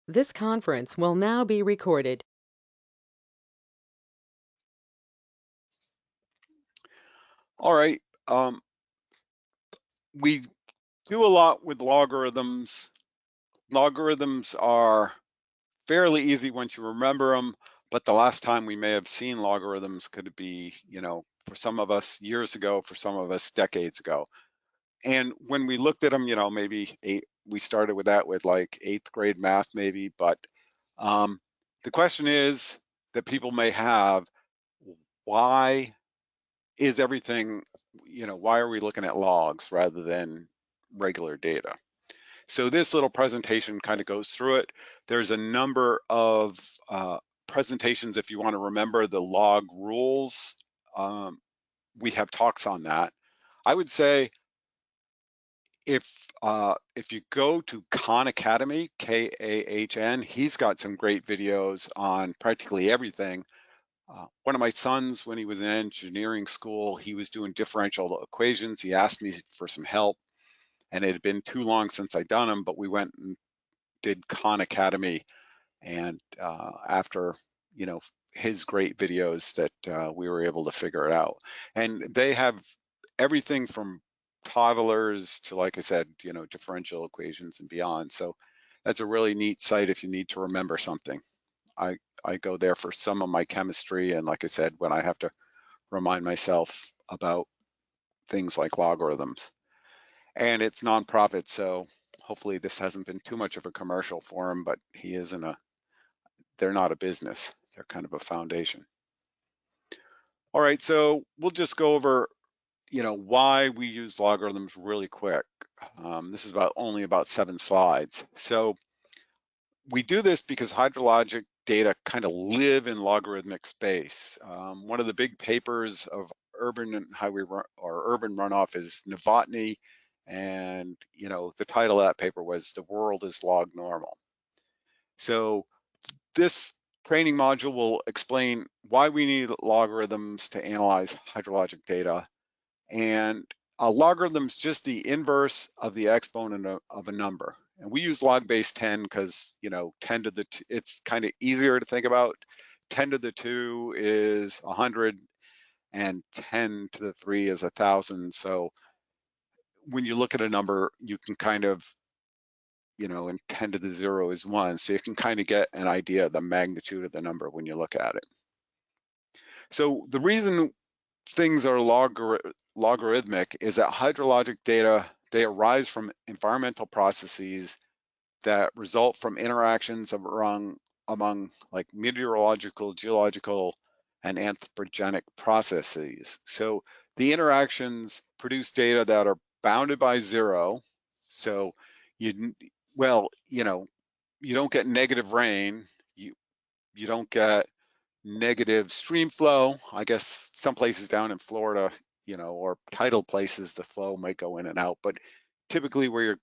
This conference will now be recorded. All right. We do a lot with logarithms. Logarithms are fairly easy once you remember them, but the last time we may have seen logarithms could be, for some of us years ago, for some of us decades ago. And when we looked at them, maybe we started with that with like 8th grade math, maybe. But the question is that people may have, why is everything, why are we looking at logs rather than regular data? So this little presentation kind of goes through it. There's a number of presentations if you want to remember the log rules. We have talks on that. I would say if you go to Khan Academy, K-A-H-N, he's got some great videos on practically everything. One of my sons, when he was in engineering school, he was doing differential equations. He asked me for some help, and it had been too long since I'd done them, but we went and did Khan Academy, and after his great videos that we were able to figure it out. And they have everything from toddlers to, like I said, differential equations and beyond. So that's a really neat site if you need to remember something. I go there for some of my chemistry, and like I said, when I have to remind myself about things like logarithms. And it's nonprofit, so hopefully this hasn't been too much of a commercial for him, but they're not a business. They're kind of a foundation. All right, so we'll just go over, why we use logarithms really quick. This is only about 7 slides. So we do this because hydrologic data kind of live in logarithmic space. One of the big papers of urban and highway or urban runoff is Novotny, and the title of that paper was "The World is Log Normal." So this training module will explain why we need logarithms to analyze hydrologic data, and a logarithm is just the inverse of the exponent of a number. And we use log base 10 because, 10 to the 2, it's kind of easier to think about. 10 to the 2 is 100, and 10 to the 3 is 1,000. So when you look at a number, you can kind of, and 10 to the 0 is 1. So you can kind of get an idea of the magnitude of the number when you look at it. So the reason things are logarithmic is that hydrologic data, they arise from environmental processes that result from interactions among like meteorological, geological, and anthropogenic processes. So the interactions produce data that are bounded by 0. So well, you don't get negative rain, you don't get negative stream flow. I guess some places down in Florida, or tidal places, the flow might go in and out, but typically where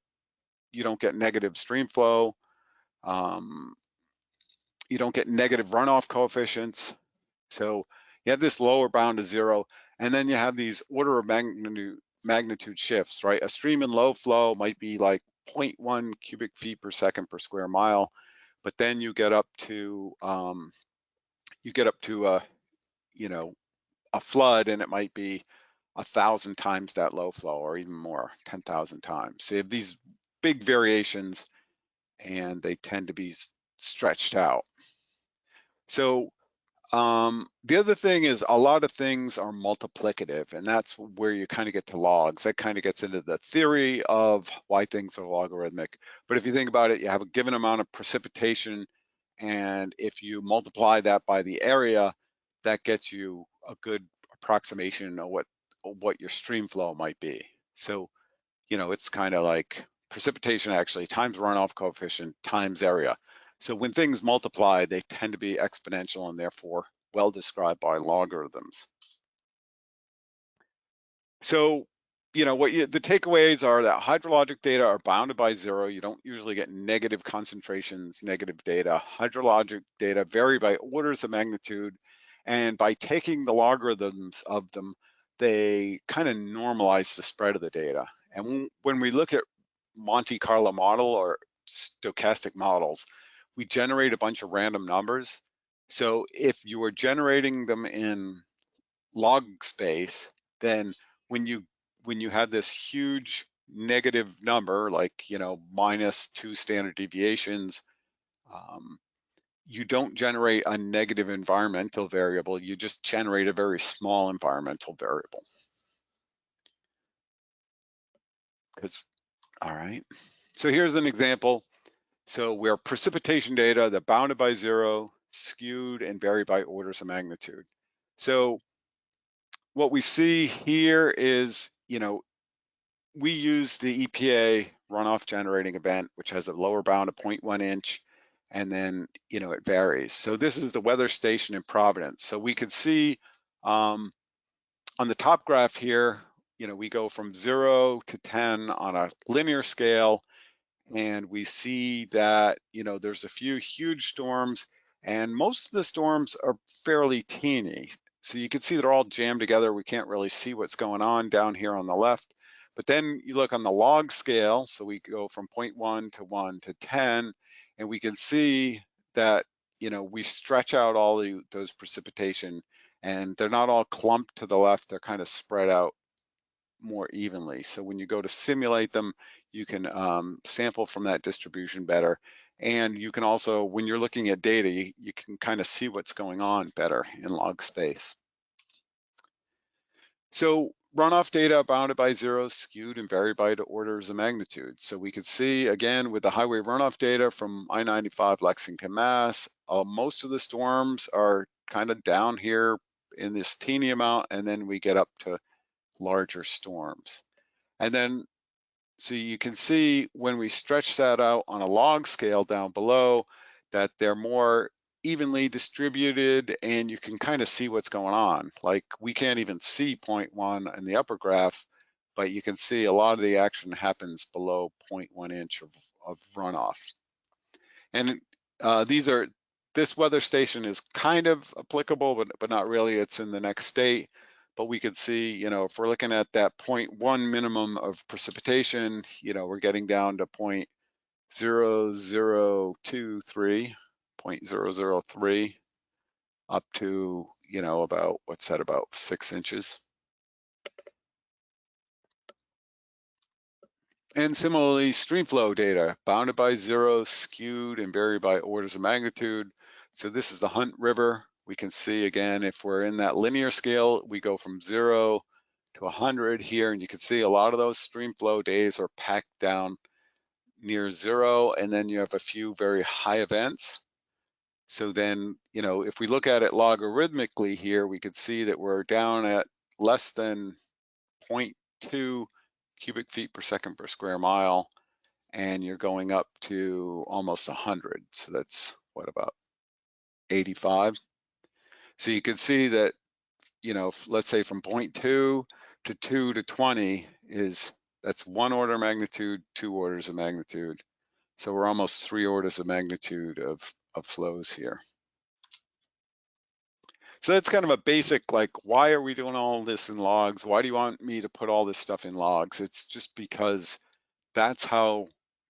you don't get negative stream flow, um, you don't get negative runoff coefficients. So you have this lower bound of 0, and then you have these order of magnitude shifts, right? A stream in low flow might be like 0.1 cubic feet per second per square mile, but then you get up to a flood, and it might be 1,000 times that low flow, or even more, 10,000 times. So you have these big variations, and they tend to be stretched out. So the other thing is a lot of things are multiplicative, and that's where you kind of get to logs. That kind of gets into the theory of why things are logarithmic. But if you think about it, you have a given amount of precipitation, and if you multiply that by the area, that gets you a good approximation of what your stream flow might be. So, it's kind of like precipitation actually times runoff coefficient times area. So when things multiply, they tend to be exponential and therefore well described by logarithms. So, the takeaways are that hydrologic data are bounded by 0. You don't usually get negative concentrations, negative data. Hydrologic data vary by orders of magnitude, and by taking the logarithms of them, they kind of normalize the spread of the data. And when we look at Monte Carlo model or stochastic models, we generate a bunch of random numbers. So if you are generating them in log space, then when you have this huge negative number, like -2 standard deviations, um, you don't generate a negative environmental variable. You just generate a very small environmental variable. Because all right. So here's an example. So where precipitation data that bounded by zero, skewed, and vary by orders of magnitude. So what we see here is, we use the EPA runoff generating event, which has a lower bound of 0.1 inch, and then, it varies. So this is the weather station in Providence. So we could see on the top graph here, we go from 0 to 10 on a linear scale, and we see that there's a few huge storms, and most of the storms are fairly teeny. So you can see they're all jammed together. We can't really see what's going on down here on the left. But then you look on the log scale, so we go from 0.1 to 1 to 10, and we can see that we stretch out all those precipitation, and they're not all clumped to the left. They're kind of spread out more evenly. So when you go to simulate them, you can sample from that distribution better. And you can also, when you're looking at data, you can kind of see what's going on better in log space. So runoff data bounded by zero, skewed and varied by the orders of magnitude. So we could see again with the highway runoff data from I-95 Lexington, Mass, most of the storms are kind of down here in this teeny amount, and then we get up to larger storms. And then, so you can see when we stretch that out on a log scale down below, that they're more evenly distributed, and you can kind of see what's going on. Like we can't even see 0.1 in the upper graph, but you can see a lot of the action happens below 0.1 inch of runoff. And this weather station is kind of applicable, but not really. It's in the next state. But we could see, if we're looking at that 0.1 minimum of precipitation, we're getting down to 0.0023, 0.003, up to, about, what's that, about 6 inches. And similarly, streamflow data, bounded by zero, skewed and varied by orders of magnitude. So this is the Hunt River. We can see again, if we're in that linear scale, we go from 0 to 100 here, and you can see a lot of those streamflow days are packed down near 0, and then you have a few very high events. So then, if we look at it logarithmically here, we could see that we're down at less than 0.2 cubic feet per second per square mile, and you're going up to almost 100. So that's what, about 85? So you can see that, let's say from 0.2 to 2 to 20 that's 1 order of magnitude, 2 orders of magnitude. So we're almost 3 orders of magnitude of flows here. So that's kind of a basic, like, why are we doing all this in logs? Why do you want me to put all this stuff in logs? It's just because that's how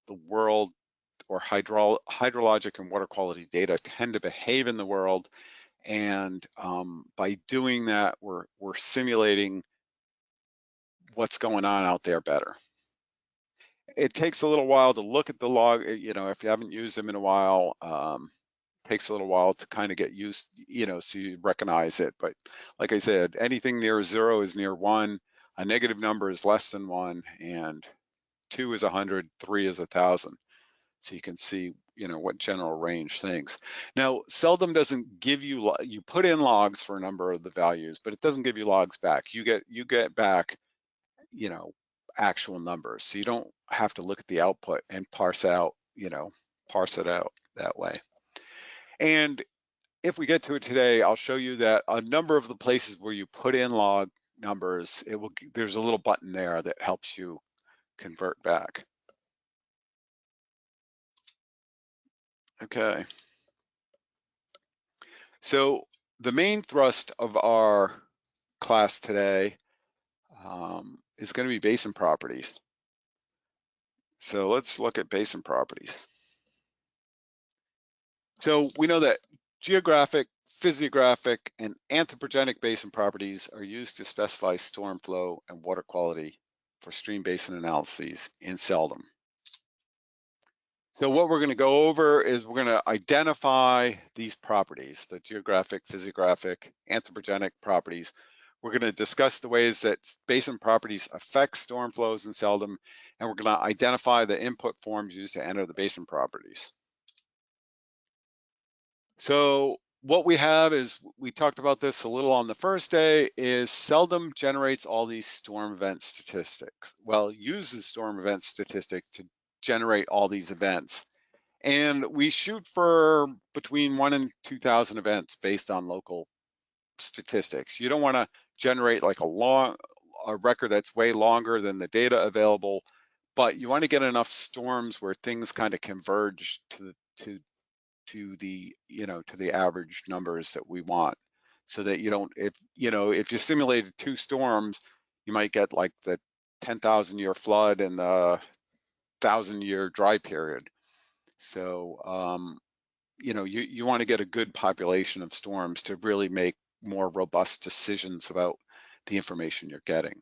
the world, or hydrologic and water quality data, tend to behave in the world. And by doing that, we're simulating what's going on out there better. It takes a little while to look at the log, if you haven't used them in a while. Takes a little while to kind of get used, so you recognize it. But like I said, anything near 0 is near 1, a negative number is less than 1, and 2 is 100, 3 is 1,000. So you can see, what general range things. Now, SELDM doesn't give you, you put in logs for a number of the values, but it doesn't give you logs back. You get back, actual numbers. So you don't have to look at the output and parse it out that way. And if we get to it today, I'll show you that a number of the places where you put in log numbers, there's a little button there that helps you convert back. Okay. So the main thrust of our class today is going to be basin properties. So let's look at basin properties. So we know that geographic, physiographic, and anthropogenic basin properties are used to specify storm flow and water quality for stream basin analyses in SELDM. So what we're going to go over is we're going to identify these properties, the geographic, physiographic, anthropogenic properties. We're going to discuss the ways that basin properties affect storm flows in SELDM, and we're going to identify the input forms used to enter the basin properties. So what we have is, we talked about this a little on the first day, is SELDM generates all these storm event statistics. Well, uses storm event statistics to generate all these events. And we shoot for between 1 and 2,000 events based on local statistics. You don't want to generate like a record that's way longer than the data available, but you want to get enough storms where things kind of converge to the average numbers that we want, so that you don't, if you simulated 2 storms, you might get like the 10,000 year flood and the 1,000-year dry period. So you want to get a good population of storms to really make more robust decisions about the information you're getting.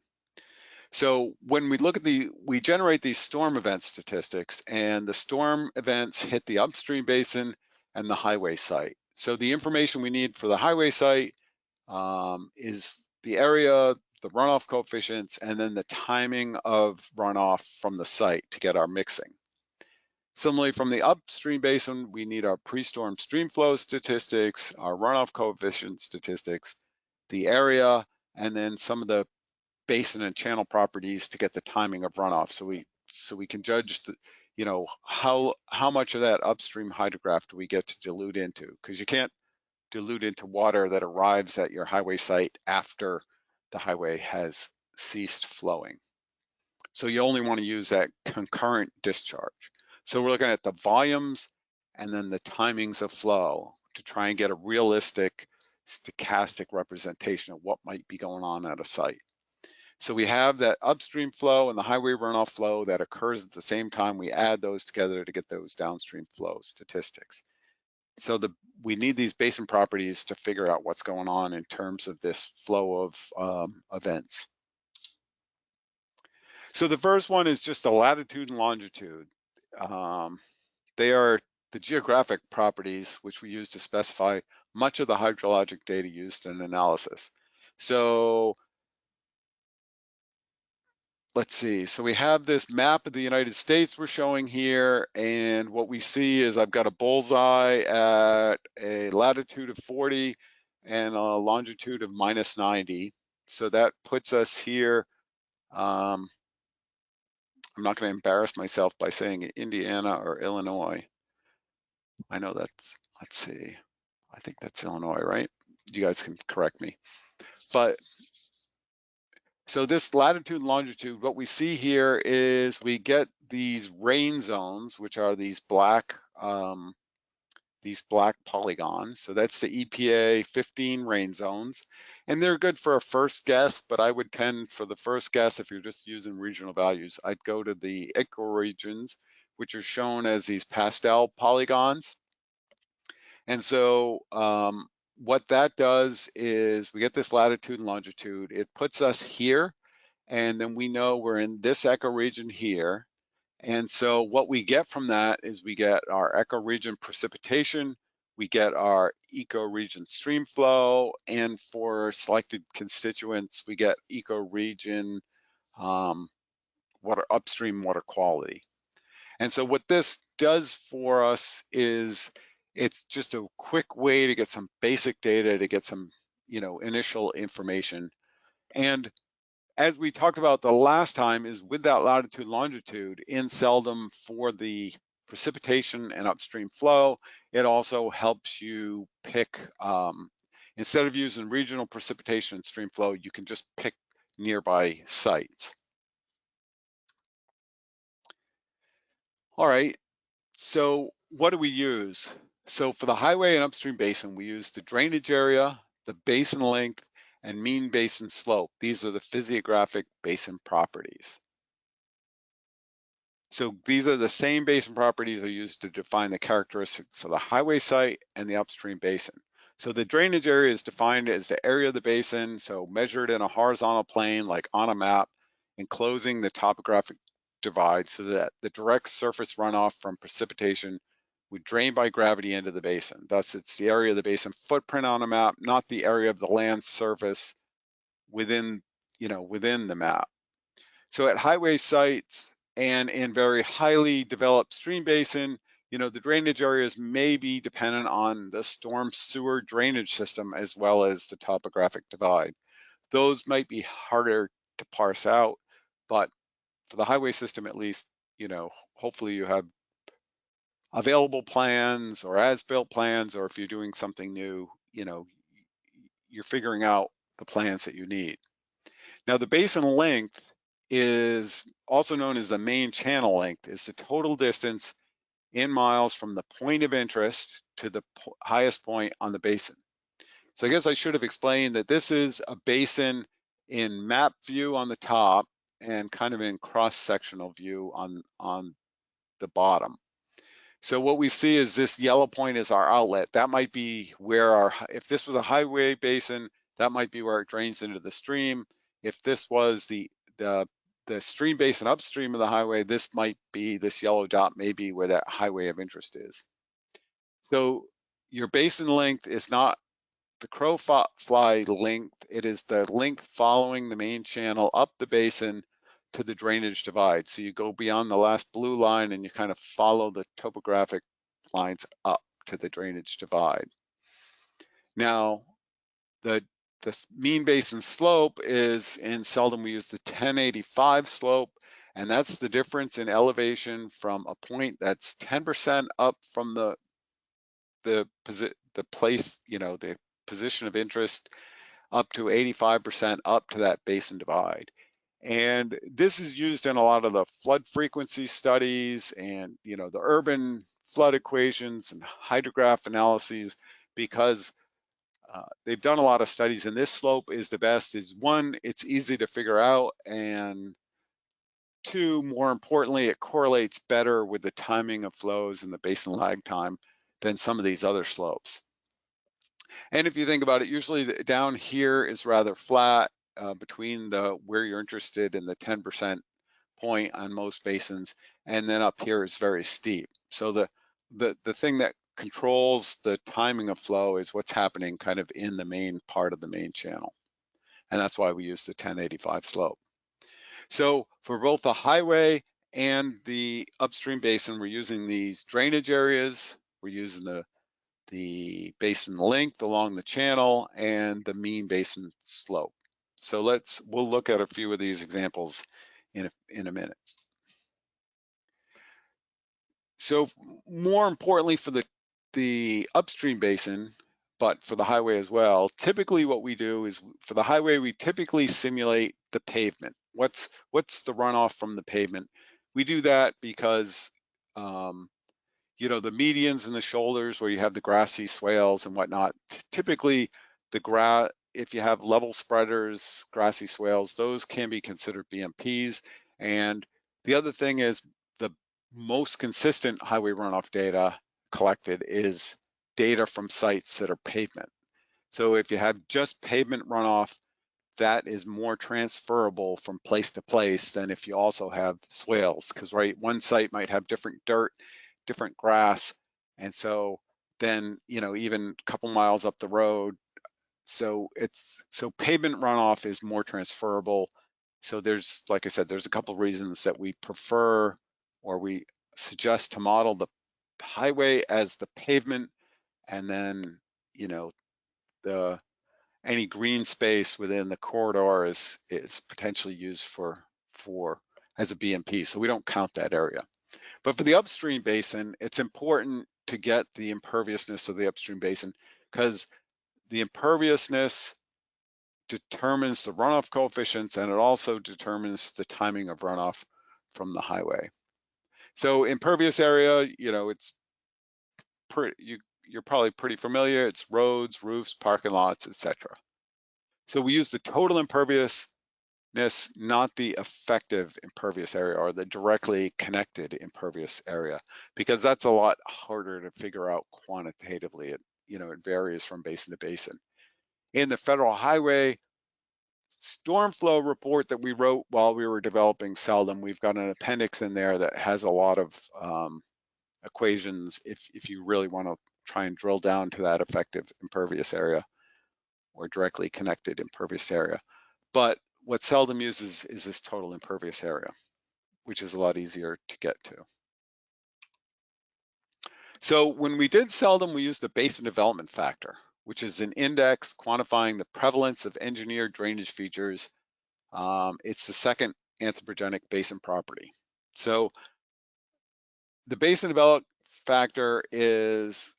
So when we look at we generate these storm event statistics, and the storm events hit the upstream basin and the highway site. So the information we need for the highway site is the area, the runoff coefficients, and then the timing of runoff from the site to get our mixing. Similarly, from the upstream basin, we need our pre-storm stream flow statistics, our runoff coefficient statistics, the area, and then some of the basin and channel properties to get the timing of runoff. So we can judge how much of that upstream hydrograph do we get to dilute into, because you can't dilute into water that arrives at your highway site after the highway has ceased flowing. So you only want to use that concurrent discharge. So we're looking at the volumes and then the timings of flow to try and get a realistic stochastic representation of what might be going on at a site. So we have that upstream flow and the highway runoff flow that occurs at the same time. We add those together to get those downstream flow statistics. So we need these basin properties to figure out what's going on in terms of this flow of events. So the first one is just the latitude and longitude. They are the geographic properties which we use to specify much of the hydrologic data used in analysis. So let's see, so we have this map of the United States we're showing here, and what we see is I've got a bullseye at a latitude of 40 and a longitude of minus 90. So that puts us here. I'm not going to embarrass myself by saying Indiana or Illinois. I know that's, let's see, I think that's Illinois, right? You guys can correct me. But so this latitude and longitude, what we see here is we get these rain zones, which are these black polygons. So that's the EPA 15 rain zones. And they're good for a first guess, but I would tend, for the first guess, if you're just using regional values, I'd go to the ecoregions, which are shown as these pastel polygons. And so what that does is we get this latitude and longitude. It puts us here, and then we know we're in this ecoregion here. And so what we get from that is we get our ecoregion precipitation, we get our ecoregion stream flow, and for selected constituents, we get ecoregion upstream water quality. And so what this does for us is it's just a quick way to get some basic data, to get some initial information. And as we talked about the last time, is with that latitude longitude in SELDM for the precipitation and upstream flow, it also helps you pick, instead of using regional precipitation and stream flow, you can just pick nearby sites. All right, so what do we use? So for the highway and upstream basin, we use the drainage area, the basin length, and mean basin slope. These are the physiographic basin properties. So these are the same basin properties are used to define the characteristics of the highway site and the upstream basin. So the drainage area is defined as the area of the basin, so measured in a horizontal plane like on a map, enclosing the topographic divide so that the direct surface runoff from precipitation would drain by gravity into the basin. Thus, it's the area of the basin footprint on a map, not the area of the land surface within, within the map. So at highway sites and in very highly developed stream basin, the drainage areas may be dependent on the storm sewer drainage system as well as the topographic divide. Those might be harder to parse out, but for the highway system at least, hopefully you have available plans or as-built plans, or if you're doing something new, you're figuring out the plans that you need. Now, the basin length is also known as the main channel length, is the total distance in miles from the point of interest to the highest point on the basin. So I guess I should have explained that this is a basin in map view on the top and kind of in cross-sectional view on the bottom. So what we see is this yellow point is our outlet. That might be where if this was a highway basin, that might be where it drains into the stream. If this was the stream basin upstream of the highway, this yellow dot may be where that highway of interest is. So your basin length is not the crow fly length, it is the length following the main channel up the basin to the drainage divide. So you go beyond the last blue line and you kind of follow the topographic lines up to the drainage divide. Now, the mean basin slope is, in SELDM we use the 1085 slope, and that's the difference in elevation from a point that's 10% up from the position of interest up to 85% up to that basin divide. And this is used in a lot of the flood frequency studies and the urban flood equations and hydrograph analyses, because they've done a lot of studies, and this slope is the best. Is one, it's easy to figure out, and two, more importantly, it correlates better with the timing of flows and the basin lag time than some of these other slopes. And if you think about it, usually down here is rather flat between where you're interested in the 10% point on most basins, and then up here is very steep. So the thing that controls the timing of flow is what's happening kind of in the main part of the main channel. And that's why we use the 1085 slope. So for both the highway and the upstream basin, we're using these drainage areas. We're using the basin length along the channel and the mean basin slope. So we'll look at a few of these examples in a minute. So more importantly for the upstream basin, but for the highway as well, typically what we do is for the highway, we typically simulate the pavement. What's the runoff from the pavement? We do that because the medians and the shoulders where you have the grassy swales and whatnot, typically if you have level spreaders, grassy swales, those can be considered BMPs. And the other thing is the most consistent highway runoff data collected is data from sites that are pavement. So if you have just pavement runoff, that is more transferable from place to place than if you also have swales, because one site might have different dirt, different grass, and so then even a couple miles up the road, so pavement runoff is more transferable. So there's, like I said, there's a couple reasons that we prefer, or we suggest to model the highway as the pavement, and then the any green space within the corridor is potentially used for as a BMP. So we don't count that area. But for the upstream basin, it's important to get the imperviousness of the upstream basin, because the imperviousness determines the runoff coefficients, and it also determines the timing of runoff from the highway. So impervious area, it's you're probably pretty familiar. It's roads, roofs, parking lots, etc. So we use the total impervious not the effective impervious area or the directly connected impervious area, because that's a lot harder to figure out quantitatively. It varies from basin to basin. In the federal highway storm flow report that we wrote while we were developing SELDM, we've got an appendix in there that has a lot of equations if you really want to try and drill down to that effective impervious area or directly connected impervious area. But what SELDM uses is this total impervious area, which is a lot easier to get to. So when we did SELDM, we used the basin development factor, which is an index quantifying the prevalence of engineered drainage features. It's the second anthropogenic basin property. So the basin development factor is,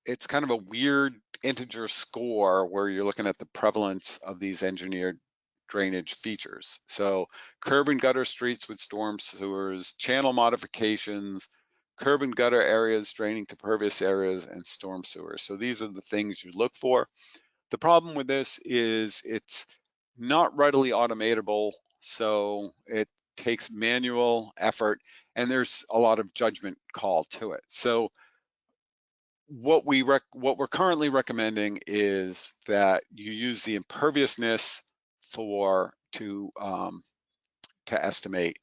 it's kind of a weird integer score where you're looking at the prevalence of these engineered drainage features. So curb and gutter streets with storm sewers, channel modifications, curb and gutter areas draining to pervious areas, and storm sewers. So these are the things you look for. The problem with this is it's not readily automatable, so it takes manual effort and there's a lot of judgment call to it. So what we're currently recommending is that you use the imperviousness to estimate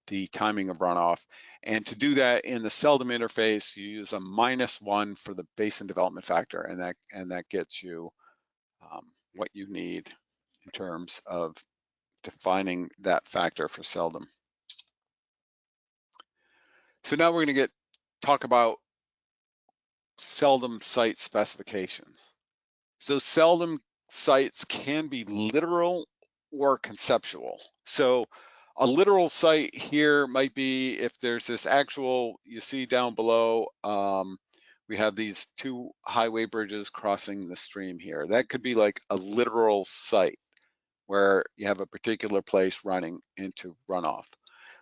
the timing of runoff. And to do that in the SELDM interface, you use a -1 for the basin development factor, and that gets you what you need in terms of defining that factor for SELDM. So now we're going to talk about SELDM site specifications. So SELDM sites can be literal or conceptual. So a literal site here might be if there's this actual, you see down below, we have these two highway bridges crossing the stream here. That could be like a literal site where you have a particular place running into runoff.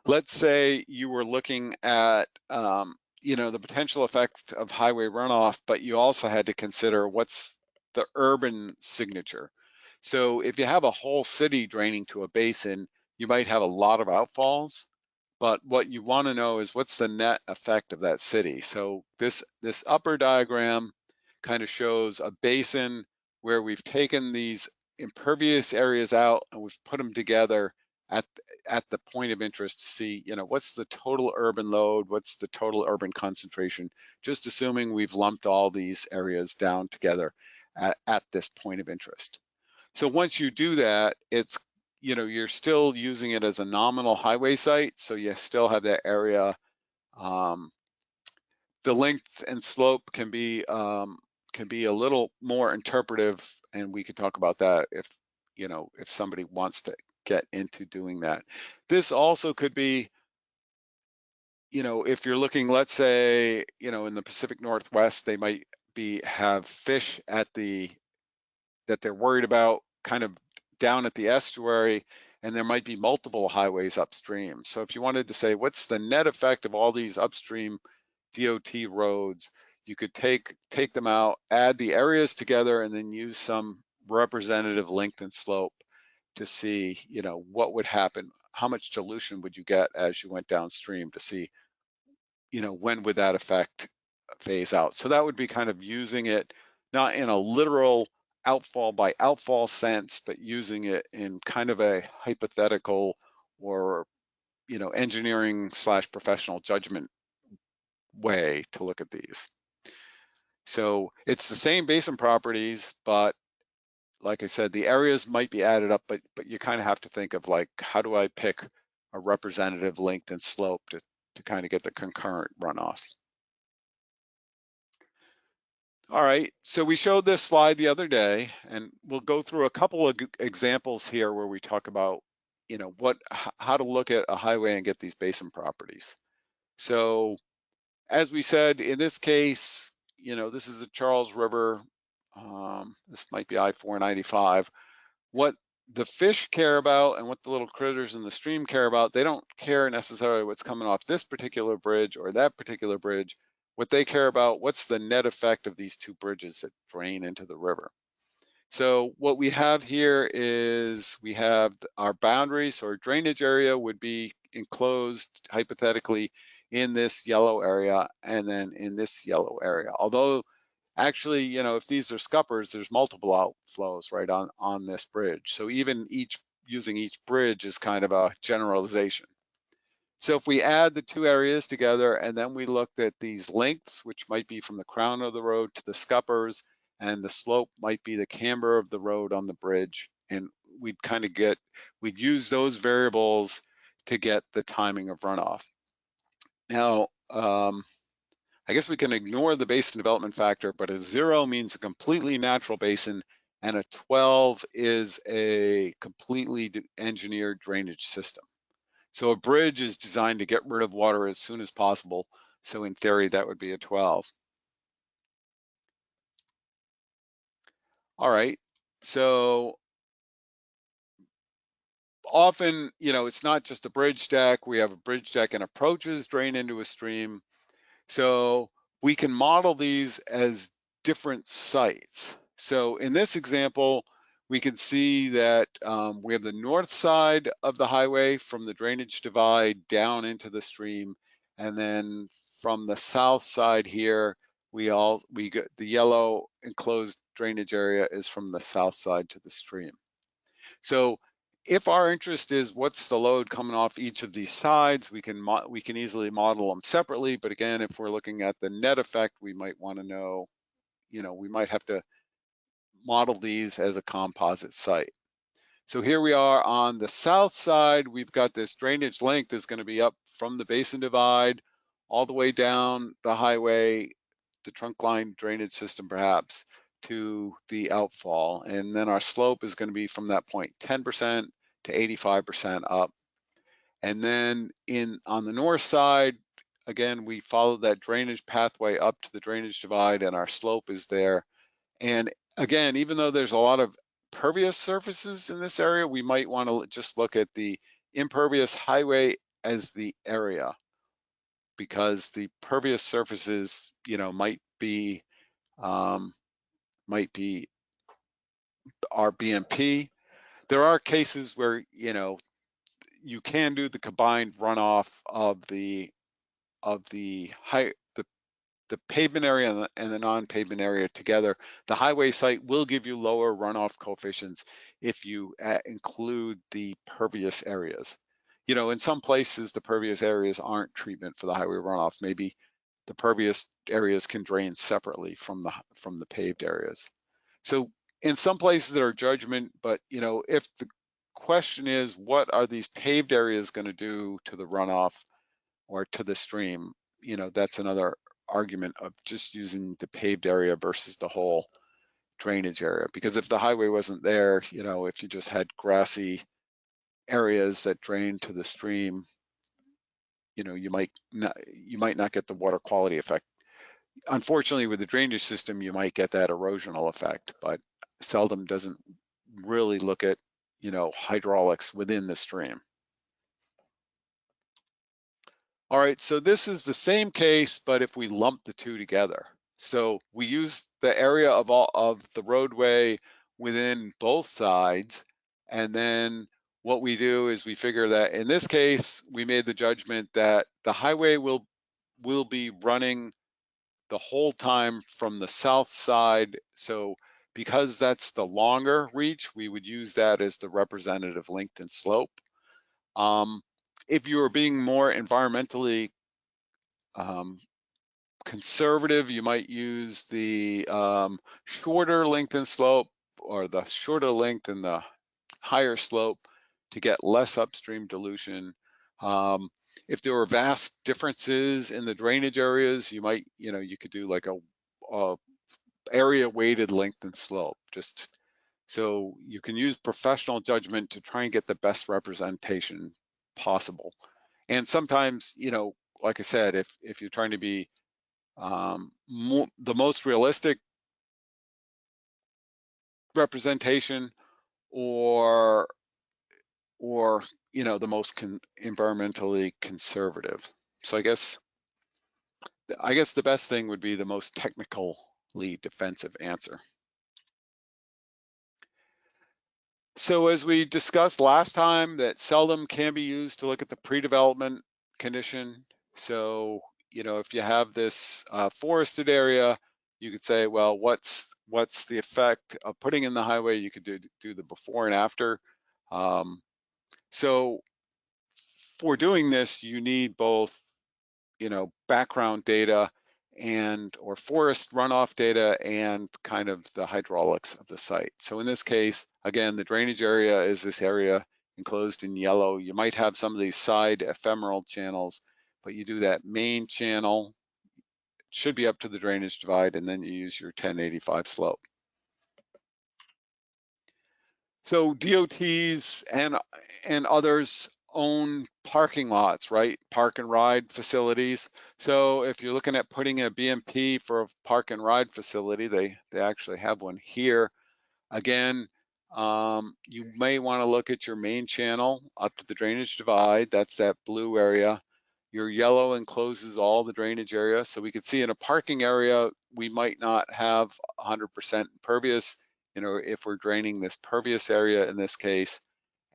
Let's say you were looking at the potential effects of highway runoff, but you also had to consider what's the urban signature. So if you have a whole city draining to a basin, you might have a lot of outfalls, but what you want to know is what's the net effect of that city. So this upper diagram kind of shows a basin where we've taken these impervious areas out and we've put them together at the point of interest to see, what's the total urban load, what's the total urban concentration, just assuming we've lumped all these areas down together at this point of interest. So once you do that, you're still using it as a nominal highway site, so you still have that area. The length and slope can be a little more interpretive, and we could talk about that if somebody wants to get into doing that. This also could be, if you're looking, let's say, in the Pacific Northwest, they might have fish that they're worried about kind of down at the estuary, and there might be multiple highways upstream. So if you wanted to say, what's the net effect of all these upstream DOT roads, you could take them out, add the areas together, and then use some representative length and slope to see, what would happen, how much dilution would you get as you went downstream to see, when would that effect phase out. So that would be kind of using it not in a literal outfall by outfall sense, but using it in kind of a hypothetical or engineering / professional judgment way to look at these. So it's the same basin properties, but like I said, the areas might be added up, but you kind of have to think of like, how do I pick a representative length and slope to kind of get the concurrent runoff. All right, so we showed this slide the other day, and we'll go through a couple of examples here where we talk about, how to look at a highway and get these basin properties. So as we said, in this case, this is the Charles River. This might be I-495. What the fish care about and what the little critters in the stream care about, they don't care necessarily what's coming off this particular bridge or that particular bridge. What they care about, what's the net effect of these two bridges that drain into the river. So what we have here is we have our boundaries, so our drainage area would be enclosed hypothetically in this yellow area and then in this yellow area. Although actually, if these are scuppers, there's multiple outflows right on this bridge. So even using each bridge is kind of a generalization. So if we add the two areas together and then we looked at these lengths, which might be from the crown of the road to the scuppers, and the slope might be the camber of the road on the bridge, and we'd use those variables to get the timing of runoff. Now, I guess we can ignore the basin development factor, but a 0 means a completely natural basin, and a 12 is a completely engineered drainage system. So a bridge is designed to get rid of water as soon as possible. So in theory, that would be a 12. All right. So often, it's not just a bridge deck. We have a bridge deck and approaches drain into a stream. So we can model these as different sites. So in this example, we can see that we have the north side of the highway from the drainage divide down into the stream. And then from the south side here, we get the yellow enclosed drainage area is from the south side to the stream. So if our interest is what's the load coming off each of these sides, we can easily model them separately. But again, if we're looking at the net effect, we might want to know, we might have to model these as a composite site. So here we are on the south side. We've got this drainage length is going to be up from the Basin divide all the way down the highway, the trunk line drainage system perhaps, to the outfall. And then our slope is going to be from that point 10% to 85% up. And then on the north side, again, we follow that drainage pathway up to the drainage divide, and our slope is there. And again, even though there's a lot of pervious surfaces in this area, we might want to just look at the impervious highway as the area, because the pervious surfaces, might be our BMP. There are cases where, you can do the combined runoff of the pavement area and the non-pavement area together. The highway site will give you lower runoff coefficients if you include the pervious areas. In some places, the pervious areas aren't treatment for the highway runoff. Maybe the pervious areas can drain separately from the paved areas. So in some places there are judgment, but if the question is, what are these paved areas going to do to the runoff or to the stream? That's another argument of just using the paved area versus the whole drainage area. Because if the highway wasn't there, if you just had grassy areas that drain to the stream, you might not get the water quality effect. Unfortunately, with the drainage system, you might get that erosional effect, but SELDM doesn't really look at, hydraulics within the stream. All right, so this is the same case, but if we lump the two together. So we use the area of the roadway within both sides, and then what we do is we figure that in this case, we made the judgment that the highway will be running the whole time from the south side. So because that's the longer reach, we would use that as the representative length and slope. If you are being more environmentally conservative, you might use the shorter length and slope, or the shorter length and the higher slope, to get less upstream dilution. If there were vast differences in the drainage areas, you might, you could do like a area weighted length and slope, just so you can use professional judgment to try and get the best representation possible. And sometimes, like I said, if you're trying to be the most realistic representation, or the most environmentally conservative. So I guess the best thing would be the most technically defensive answer. So as we discussed last time, that SELDM can be used to look at the pre-development condition. So, if you have this forested area, you could say, well, what's the effect of putting in the highway? You could do the before and after. Um, so for doing this, you need both background data and or forest runoff data and kind of the hydraulics of the site. So in this case, again, the drainage area is this area enclosed in yellow. You might have some of these side ephemeral channels, but you do that main channel, should be up to the drainage divide, and then you use your 1085 slope. So DOTs and others own parking lots, right? Park and ride facilities. So if you're looking at putting a BMP for a park and ride facility, they actually have one here. Again, you may want to look at your main channel up to the drainage divide. That's that blue area. Your yellow encloses all the drainage area. So we could see in a parking area, we might not have 100% impervious, if we're draining this pervious area in this case.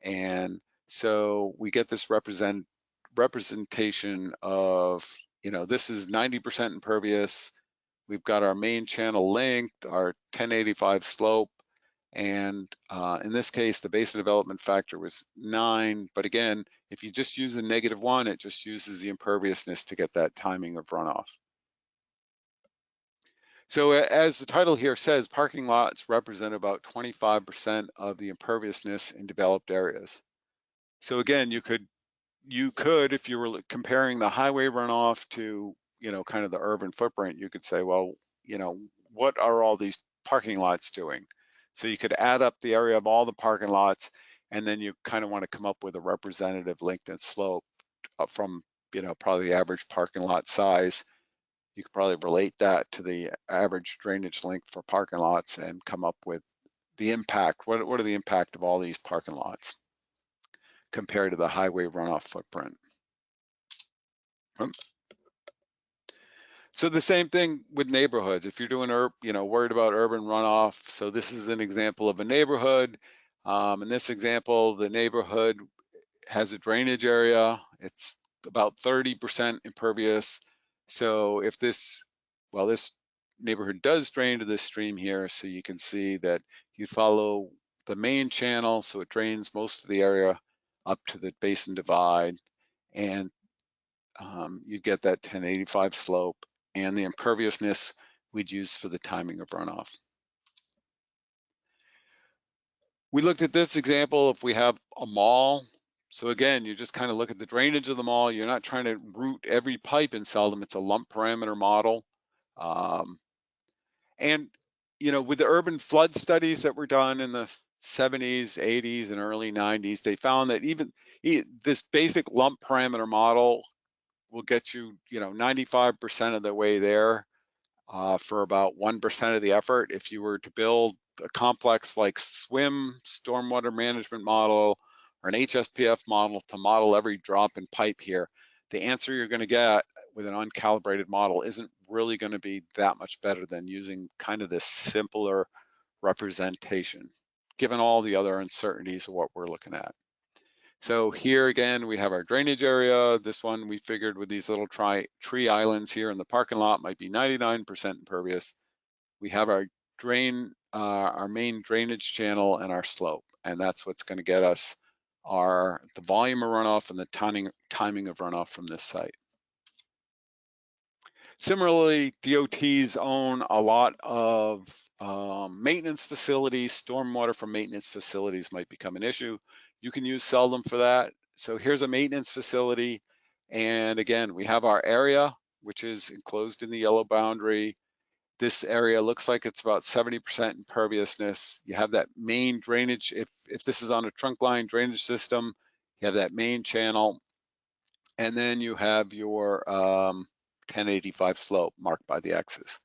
And so we get this representation of, this is 90% impervious. We've got our main channel length, our 1085 slope, and in this case, the basin development factor was 9. But again, if you just use a -1, it just uses the imperviousness to get that timing of runoff. So as the title here says, parking lots represent about 25% of the imperviousness in developed areas. So again, you could, if you were comparing the highway runoff to, kind of the urban footprint, you could say, well, what are all these parking lots doing? So you could add up the area of all the parking lots, and then you kind of want to come up with a representative length and slope from, probably the average parking lot size. You could probably relate that to the average drainage length for parking lots and come up with the impact. What are the impact of all these parking lots compared to the highway runoff footprint? So the same thing with neighborhoods. If you're doing, worried about urban runoff, so this is an example of a neighborhood. In this example, the neighborhood has a drainage area. It's about 30% impervious. So if this neighborhood does drain to this stream here, so you can see that you follow the main channel, so it drains most of the area up to the basin divide, and you get that 1085 slope and the imperviousness we'd use for the timing of runoff. We looked at this example if we have a mall. So again, you just kind of look at the drainage of the mall. You're not trying to route every pipe in SELDM. It's a lump parameter model. And, with the urban flood studies that were done in the 70s, 80s, and early 90s, they found that even this basic lump parameter model will get you, 95% of the way there for about 1% of the effort. If you were to build a complex like SWIM, stormwater management model, or an HSPF model to model every drop in pipe here, the answer you're going to get with an uncalibrated model isn't really going to be that much better than using kind of this simpler representation, given all the other uncertainties of what we're looking at. So here again, we have our drainage area. This one we figured with these little tree islands here in the parking lot might be 99% impervious. We have our main drainage channel and our slope, and that's what's going to get us the volume of runoff and the timing of runoff from this site. Similarly, DOTs own a lot of maintenance facilities. Stormwater from maintenance facilities might become an issue. You can use SELDM for that. So here's a maintenance facility. And again, we have our area, which is enclosed in the yellow boundary. This area looks like it's about 70% imperviousness. You have that main drainage. If this is on a trunk line drainage system, you have that main channel. And then you have your 1085 slope marked by the X's.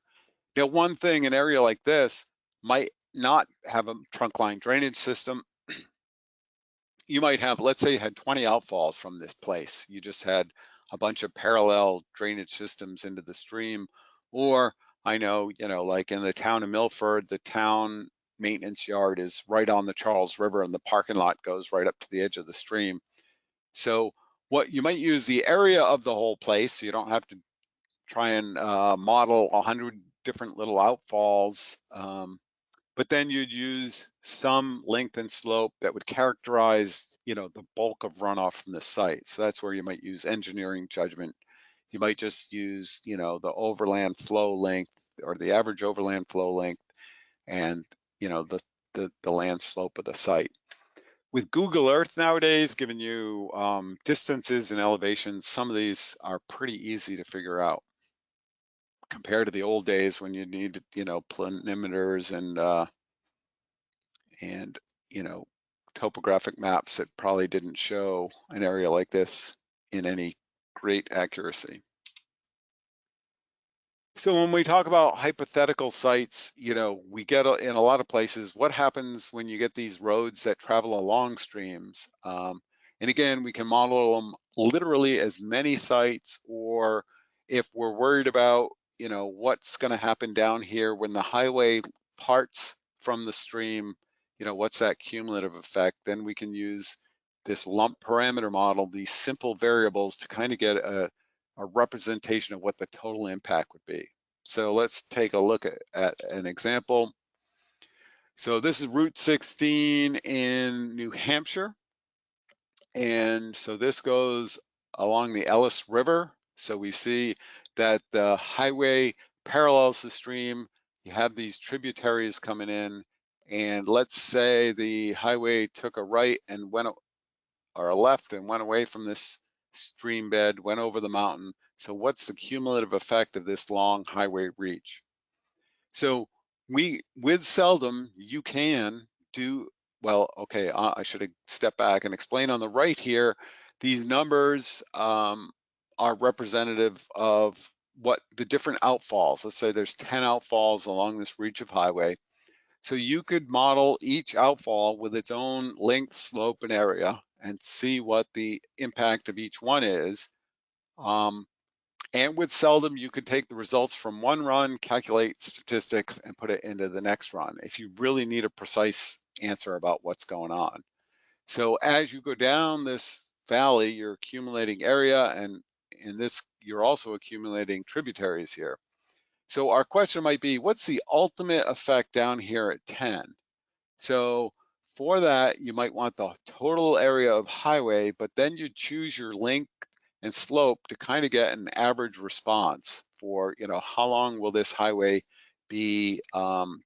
Now, one thing, an area like this might not have a trunk line drainage system. You might have, let's say you had 20 outfalls from this place. You just had a bunch of parallel drainage systems into the stream. Or I know, like in the town of Milford, the town maintenance yard is right on the Charles River and the parking lot goes right up to the edge of the stream. So what you might use the area of the whole place, so you don't have to try and model 100 different little outfalls. But then you'd use some length and slope that would characterize, the bulk of runoff from the site. So that's where you might use engineering judgment. You might just use, the overland flow length or the average overland flow length and, the land slope of the site. With Google Earth nowadays, giving you distances and elevations, some of these are pretty easy to figure out compared to the old days when you needed, planimeters and topographic maps that probably didn't show an area like this in any great accuracy. So when we talk about hypothetical sites, we get in a lot of places, what happens when you get these roads that travel along streams? And again, we can model them literally as many sites, or if we're worried about, what's going to happen down here when the highway parts from the stream, what's that cumulative effect? Then we can use this lump parameter model, these simple variables to kind of get a representation of what the total impact would be. So let's take a look at an example. So this is Route 16 in New Hampshire. And so this goes along the Ellis River. So we see that the highway parallels the stream. You have these tributaries coming in. And let's say the highway took a right and went, or a left and went away from this stream bed, went over the mountain. So what's the cumulative effect of this long highway reach? So with SELDM, you can do, well, okay, I should step back and explain on the right here, these numbers are representative of what the different outfalls. Let's say there's 10 outfalls along this reach of highway. So you could model each outfall with its own length, slope, and area and see what the impact of each one is. And with SELDM, you could take the results from one run, calculate statistics, and put it into the next run if you really need a precise answer about what's going on. So as you go down this valley, you're accumulating area, and in this, you're also accumulating tributaries here. So our question might be, what's the ultimate effect down here at 10? So for that, you might want the total area of highway, but then you choose your length and slope to kind of get an average response for, how long will this highway be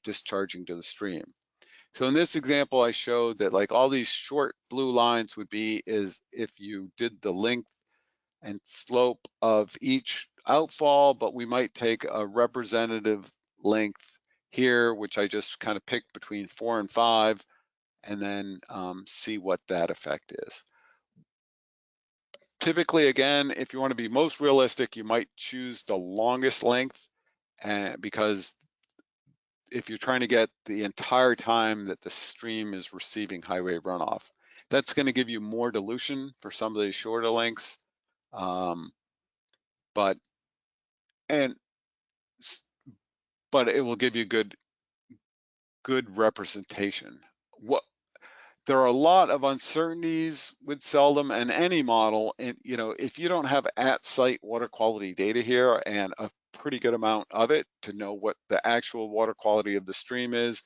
discharging to the stream. So in this example, I showed that like all these short blue lines would be is if you did the length and slope of each outfall, but we might take a representative length here, which I just kind of picked between 4 and 5, and then see what that effect is. Typically, again, if you want to be most realistic, you might choose the longest length because if you're trying to get the entire time that the stream is receiving highway runoff, that's going to give you more dilution for some of these shorter lengths. But it will give you good representation. There are a lot of uncertainties with SELDM and any model, and if you don't have at-site water quality data here and a pretty good amount of it to know what the actual water quality of the stream is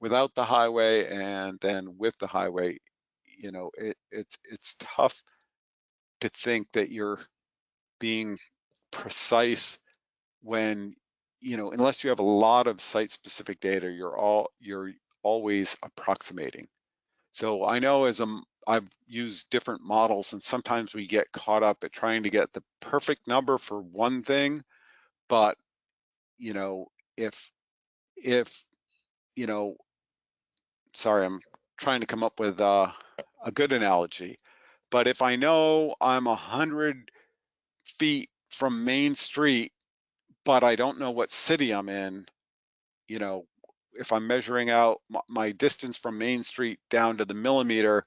without the highway and then with the highway, it's tough to think that you're being precise when unless you have a lot of site-specific data, you're always approximating. So I know I've used different models, and sometimes we get caught up at trying to get the perfect number for one thing, but if sorry, I'm trying to come up with a good analogy, but if I know I'm 100 feet from Main Street, but I don't know what city I'm in, if I'm measuring out my distance from Main Street down to the millimeter,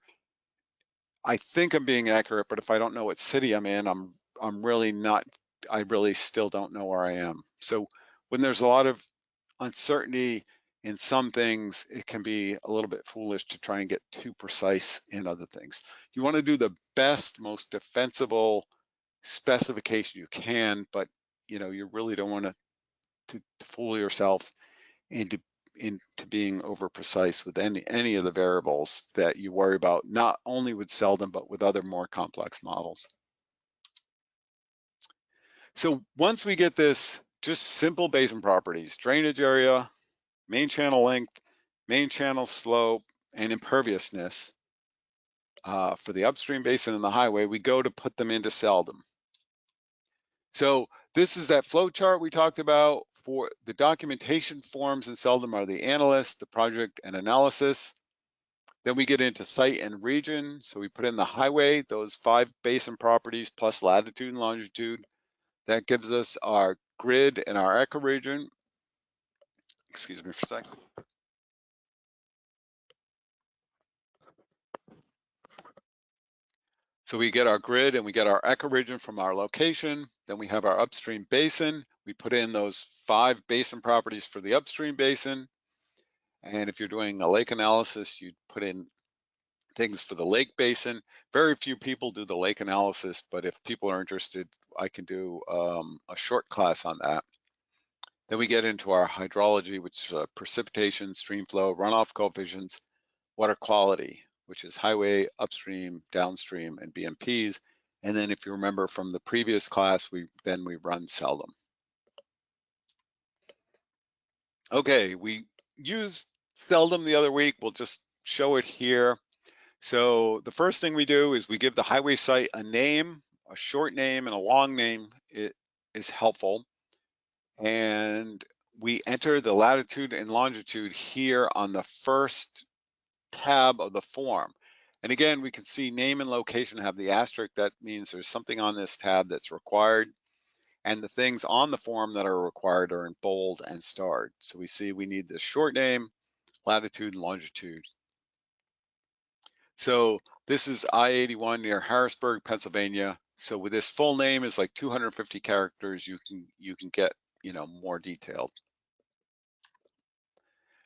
I think I'm being accurate, but if I don't know what city I'm in, I'm really not, I really still don't know where I am. So when there's a lot of uncertainty, in some things, it can be a little bit foolish to try and get too precise in other things. You want to do the best, most defensible specification you can, but you really don't want to fool yourself into being over precise with any of the variables that you worry about, not only with SELDM, but with other more complex models. So once we get this, just simple basin properties, drainage area, main channel length, main channel slope, and imperviousness for the upstream basin and the highway, we go to put them into SELDM. So this is that flow chart we talked about. For the documentation forms in SELDM are the analyst, the project, and analysis. Then we get into site and region. So we put in the highway, those 5 basin properties plus latitude and longitude. That gives us our grid and our ecoregion. Excuse me for a second. So we get our grid and we get our ecoregion from our location. Then we have our upstream basin. We put in those 5 basin properties for the upstream basin. And if you're doing a lake analysis, you'd put in things for the lake basin. Very few people do the lake analysis, but if people are interested, I can do a short class on that. Then we get into our hydrology, which is precipitation, stream flow, runoff coefficients, water quality, which is highway, upstream, downstream, and BMPs. And then if you remember from the previous class, we run SELDM. Okay, we used SELDM the other week. We'll just show it here. So the first thing we do is we give the highway site a name, a short name and a long name. It is helpful. And we enter the latitude and longitude here on the first tab of the form. And again, we can see name and location have the asterisk. That means there's something on this tab that's required. And the things on the form that are required are in bold and starred. So we see we need the short name, latitude, and longitude. So this is I-81 near Harrisburg, Pennsylvania. So with this full name is like 250 characters, you can get more detailed.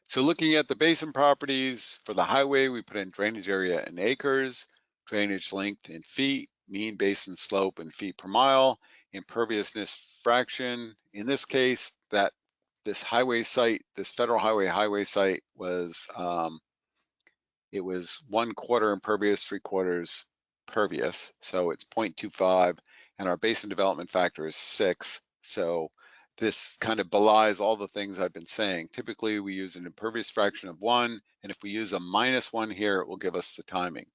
So looking at the basin properties for the highway, we put in drainage area in acres, drainage length in feet, mean basin slope in feet per mile, imperviousness fraction. In this case, that this highway site, this federal highway site was it was 1/4 impervious, 3/4 pervious. So it's 0.25, and our basin development factor is 6. So this kind of belies all the things I've been saying. Typically, we use an impervious fraction of 1, and if we use a -1 here, it will give us the timing.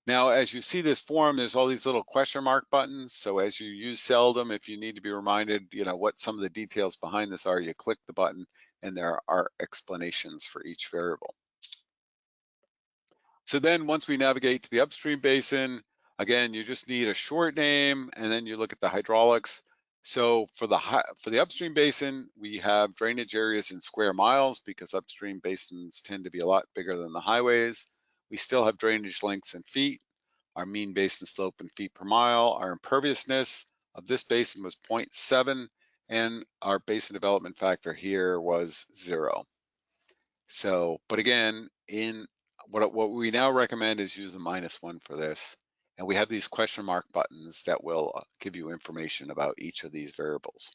Now, as you see this form, there's all these little question mark buttons. So as you use SELDM, if you need to be reminded, what some of the details behind this are, you click the button, and there are explanations for each variable. So then once we navigate to the upstream basin, again, you just need a short name, and then you look at the hydraulics. So for the upstream basin, we have drainage areas in square miles because upstream basins tend to be a lot bigger than the highways. We still have drainage lengths in feet, our mean basin slope in feet per mile. Our imperviousness of this basin was 0.7, and our basin development factor here was 0. So, but again, what we now recommend is use a -1 for this. And we have these question mark buttons that will give you information about each of these variables.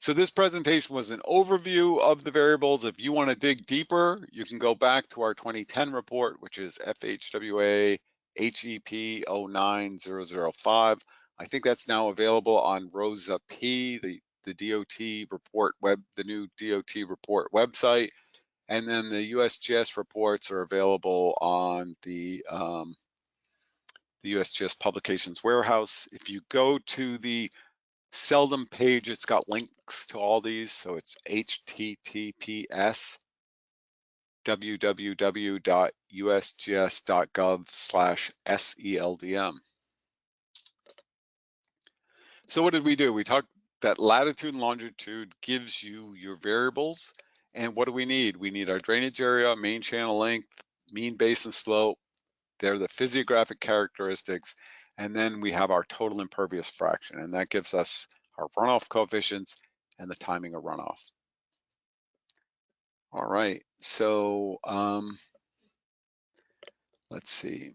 So this presentation was an overview of the variables. If you want to dig deeper, you can go back to our 2010 report, which is FHWA HEP 09005. I think that's now available on Rosa P, the DOT report the new DOT report website. And then the USGS reports are available on the USGS Publications Warehouse. If you go to the SELDM page, it's got links to all these. So it's https://www.usgs.gov/SELDM. So what did we do? We talked that latitude and longitude gives you your variables. And what do we need? We need our drainage area, main channel length, mean basin slope. They're the physiographic characteristics. And then we have our total impervious fraction. And that gives us our runoff coefficients and the timing of runoff. All right, so let's see.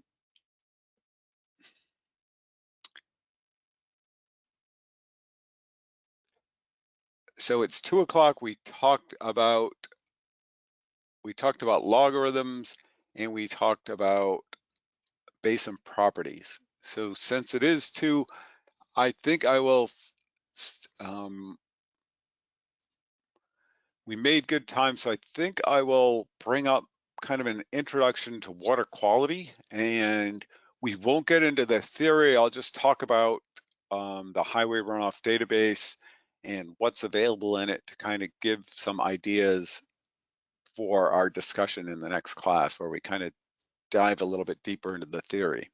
So it's 2 o'clock. We talked about logarithms, and we talked about Basin properties. So since it is 2, I think I will. We made good time, so I think I will bring up kind of an introduction to water quality, and we won't get into the theory. I'll just talk about the highway runoff database and what's available in it to kind of give some ideas for our discussion in the next class, where we kind of dive a little bit deeper into the theory.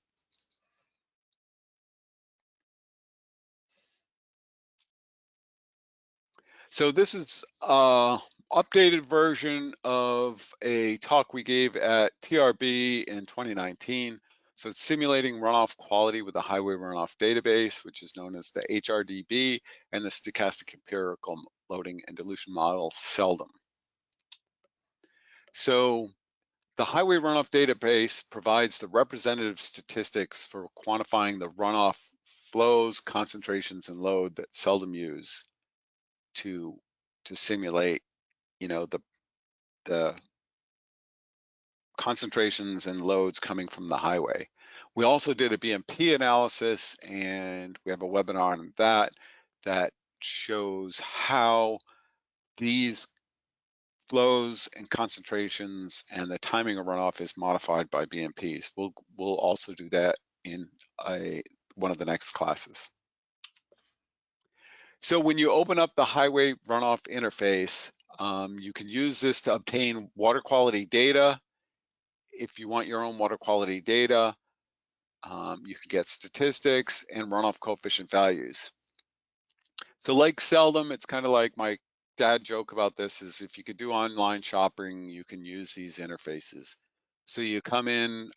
So this is updated version of a talk we gave at TRB in 2019. So it's simulating runoff quality with the highway runoff database, which is known as the HRDB, and the stochastic empirical loading and dilution model, SELDM. So the highway runoff database provides the representative statistics for quantifying the runoff flows, concentrations, and load that SELDM use to simulate, the concentrations and loads coming from the highway. We also did a BMP analysis, and we have a webinar on that shows how these flows and concentrations and the timing of runoff is modified by BMPs. We'll also do that in one of the next classes. So when you open up the highway runoff interface, you can use this to obtain water quality data. If you want your own water quality data, you can get statistics and runoff coefficient values. So like SELDM, it's kind of like my dad joke about this is if you could do online shopping, you can use these interfaces. So you come in,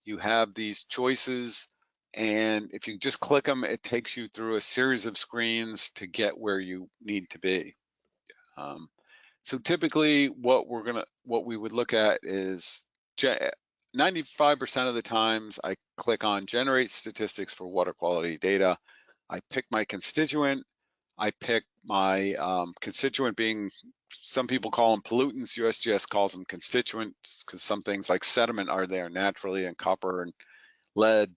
you have these choices, and if you just click them, it takes you through a series of screens to get where you need to be. So typically what we would look at is 95% of the times I click on generate statistics for water quality data. I pick my constituent. I pick my constituent being, some people call them pollutants. USGS calls them constituents because some things like sediment are there naturally, and copper and lead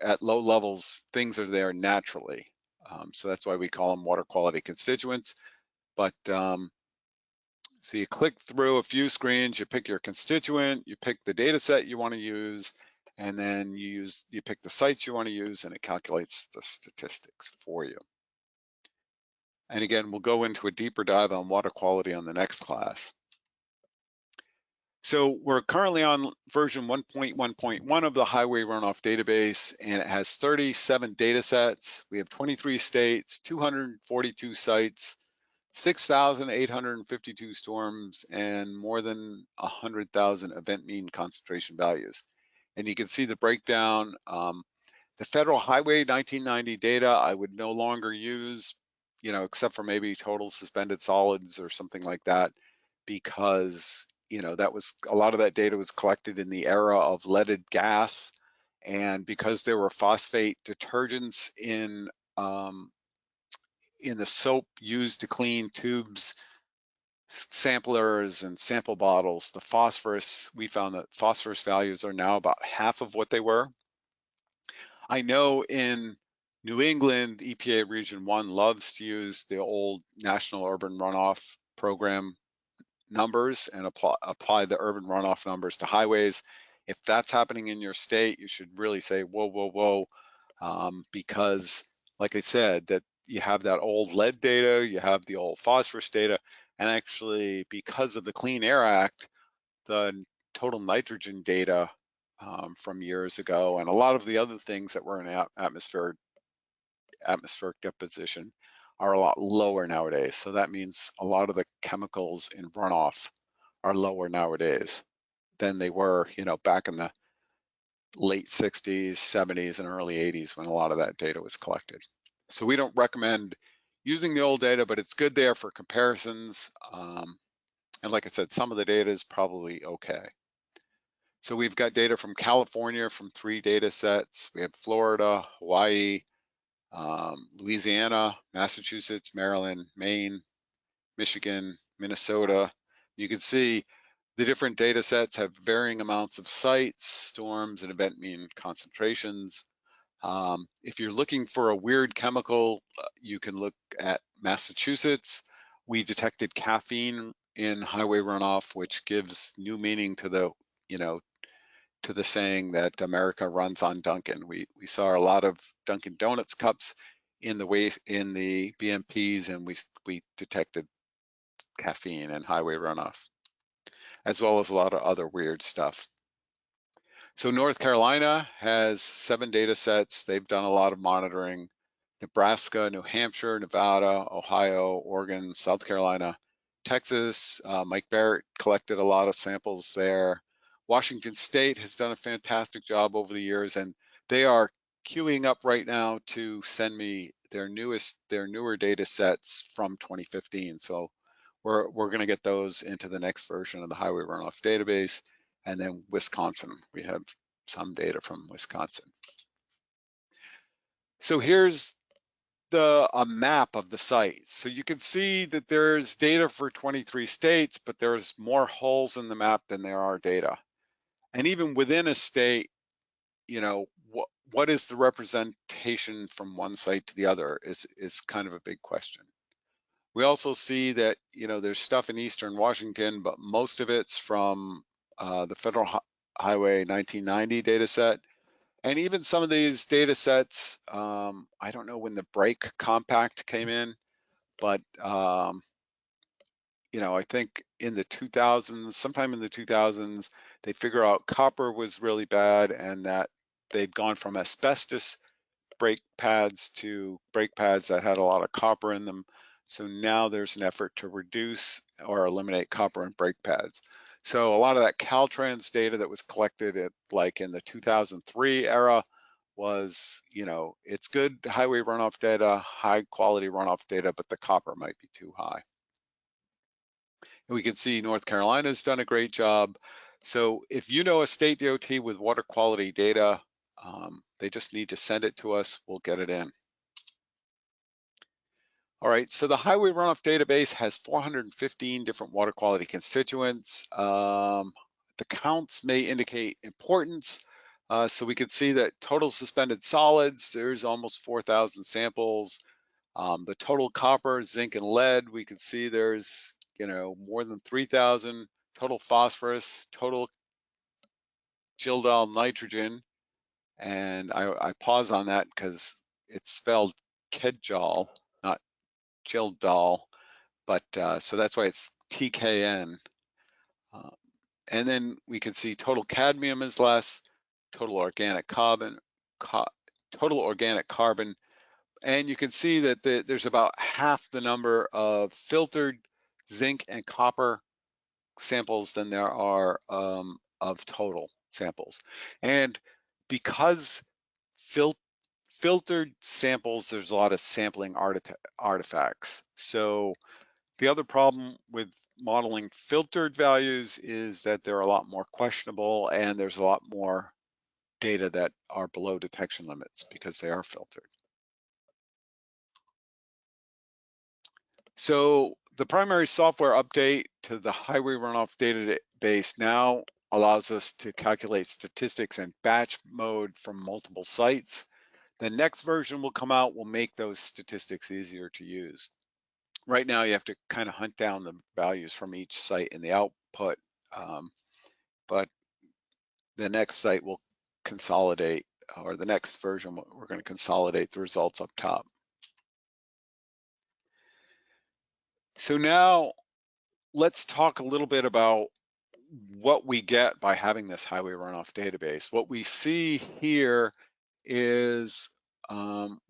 at low levels, things are there naturally. So that's why we call them water quality constituents. But so you click through a few screens, you pick your constituent, you pick the data set you want to use, and then you pick the sites you want to use, and it calculates the statistics for you. And again, we'll go into a deeper dive on water quality on the next class. So we're currently on version 1.1.1 of the highway runoff database, and it has 37 data sets. We have 23 states, 242 sites, 6,852 storms, and more than 100,000 event mean concentration values. And you can see the breakdown. The federal highway 1990 data I would no longer use, except for maybe total suspended solids or something like that, because that was, a lot of that data was collected in the era of leaded gas, and because there were phosphate detergents in the soap used to clean tubes, samplers, and sample bottles, the phosphorus, we found that phosphorus values are now about half of what they were. I know in New England, EPA Region 1 loves to use the old National Urban Runoff Program numbers and apply the urban runoff numbers to highways. If that's happening in your state, you should really say, whoa, whoa, whoa, because like I said, that you have that old lead data, you have the old phosphorus data, and actually because of the Clean Air Act, the total nitrogen data from years ago, and a lot of the other things that were in atmospheric deposition are a lot lower nowadays. So that means a lot of the chemicals in runoff are lower nowadays than they were, back in the late 60s, 70s, and early 80s when a lot of that data was collected. So we don't recommend using the old data, but it's good there for comparisons. And like I said, some of the data is probably okay. So we've got data from California from 3 data sets. We have Florida, Hawaii, Louisiana, Massachusetts, Maryland, Maine, Michigan, Minnesota. You can see the different data sets have varying amounts of sites, storms, and event mean concentrations. If you're looking for a weird chemical, you can look at Massachusetts. We detected caffeine in highway runoff, which gives new meaning to the, you know, to the saying that America runs on Dunkin'. We saw a lot of Dunkin' Donuts cups in the waste in the BMPs, and we detected caffeine and highway runoff, as well as a lot of other weird stuff. So North Carolina has 7 data sets. They've done a lot of monitoring. Nebraska, New Hampshire, Nevada, Ohio, Oregon, South Carolina, Texas. Mike Barrett collected a lot of samples there. Washington State has done a fantastic job over the years, and they are queuing up right now to send me their newer data sets from 2015. So we're going to get those into the next version of the highway runoff database. And then Wisconsin, we have some data from Wisconsin. So here's a map of the site. So you can see that there's data for 23 states, but there's more holes in the map than there are data. And even within a state, you know, what is the representation from one site to the other is kind of a big question. We also see that, you know, there's stuff in Eastern Washington, but most of it's from the Federal Highway 1990 data set. And even some of these data sets, I don't know when the brake compact came in, but you know, I think in the 2000s, sometime in the 2000s, they figure out copper was really bad and that they'd gone from asbestos brake pads to brake pads that had a lot of copper in them. So now there's an effort to reduce or eliminate copper in brake pads. So a lot of that Caltrans data that was collected at like in the 2003 era was, you know, it's good highway runoff data, high quality runoff data, but the copper might be too high. And we can see North Carolina's done a great job. So if you know a state DOT with water quality data, they just need to send it to us, we'll get it in. All right, so the highway runoff database has 415 different water quality constituents. The counts may indicate importance. So we can see that total suspended solids, there's almost 4,000 samples. The total copper, zinc, and lead, we can see there's, you know, more than 3,000. Total phosphorus, total Gildal nitrogen, and I pause on that because it's spelled Kedjal, not Gildal, but so that's why it's TKN. Uh, and then we can see total cadmium is less, total organic carbon, total organic carbon, and you can see that there's about half the number of filtered zinc and copper samples than there are of total samples. And because filtered samples, there's a lot of sampling artifacts. So the other problem with modeling filtered values is that they're a lot more questionable and there's a lot more data that are below detection limits because they are filtered. So the primary software update to the highway runoff database now allows us to calculate statistics in batch mode from multiple sites. The next version will come out will make those statistics easier to use. Right now, you have to kind of hunt down the values from each site in the output, but the next site will consolidate, or the next version, we're going to consolidate the results up top. So now let's talk a little bit about what we get by having this highway runoff database. What we see here is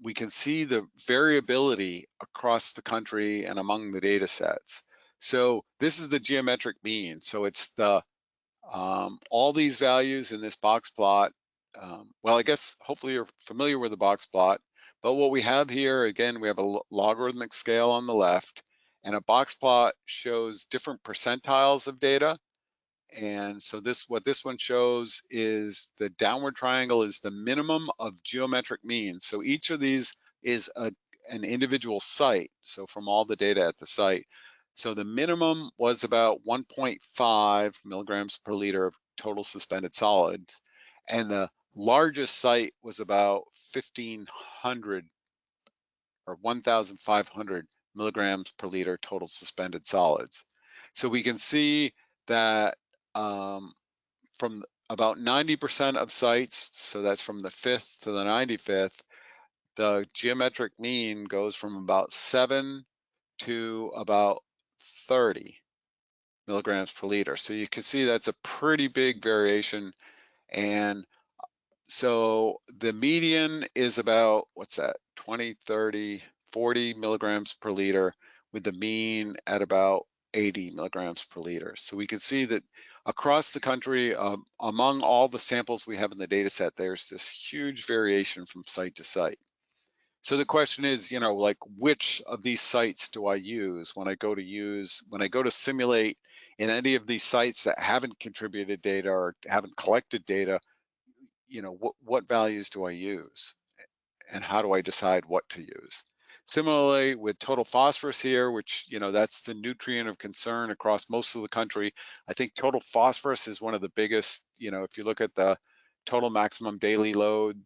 we can see the variability across the country and among the data sets. So this is the geometric mean. So it's the all these values in this box plot. Well, I guess hopefully you're familiar with the box plot, but what we have here, again, we have a logarithmic scale on the left, And a box plot shows different percentiles of data. And so what this one shows is the downward triangle is the minimum of geometric means. So each of these is an individual site. So from all the data at the site. So the minimum was about 1.5 milligrams per liter of total suspended solids. And the largest site was about 1,500 or 1,500 milligrams per liter total suspended solids. So we can see that from about 90% of sites, so that's from the 5th to the 95th, the geometric mean goes from about 7 to about 30 milligrams per liter. So you can see that's a pretty big variation. And so the median is about, what's that, 20, 30, 40 milligrams per liter, with the mean at about 80 milligrams per liter. So we can see that across the country, among all the samples we have in the data set, there's this huge variation from site to site. So the question is, like, which of these sites do I use when I go to simulate in any of these sites that haven't contributed data or haven't collected data? What values do I use, and how do I decide what to use? Similarly, with total phosphorus here, which, that's the nutrient of concern across most of the country. I think total phosphorus is one of the biggest, if you look at the total maximum daily load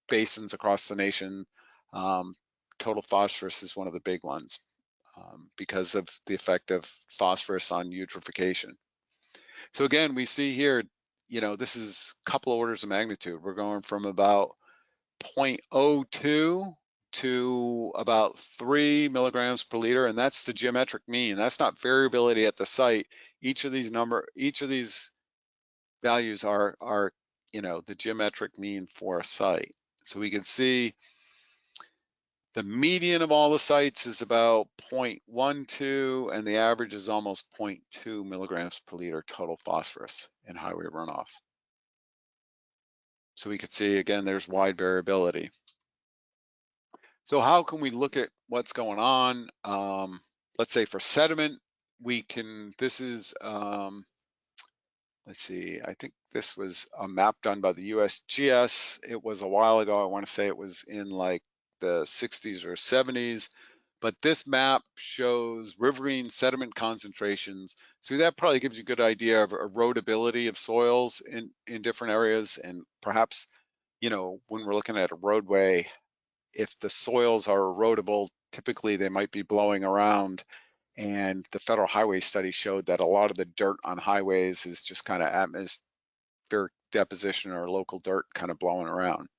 basins across the nation, total phosphorus is one of the big ones because of the effect of phosphorus on eutrophication. So again, we see here, this is a couple of orders of magnitude. We're going from about 0.02 to about 3 milligrams per liter, and that's the geometric mean. That's not variability at the site. Each of these values are the geometric mean for a site. So we can see the median of all the sites is about 0.12, and the average is almost 0.2 milligrams per liter total phosphorus in highway runoff. So we can see, again, there's wide variability. So how can we look at what's going on? Let's say for sediment, this is, let's see, I think this was a map done by the USGS. It was a while ago. I want to say it was in like the 60s or 70s. But this map shows riverine sediment concentrations. So that probably gives you a good idea of erodibility of soils in different areas. And perhaps, when we're looking at a roadway, if the soils are erodible, typically they might be blowing around. And the federal highway study showed that a lot of the dirt on highways is just kind of atmospheric deposition or local dirt kind of blowing around.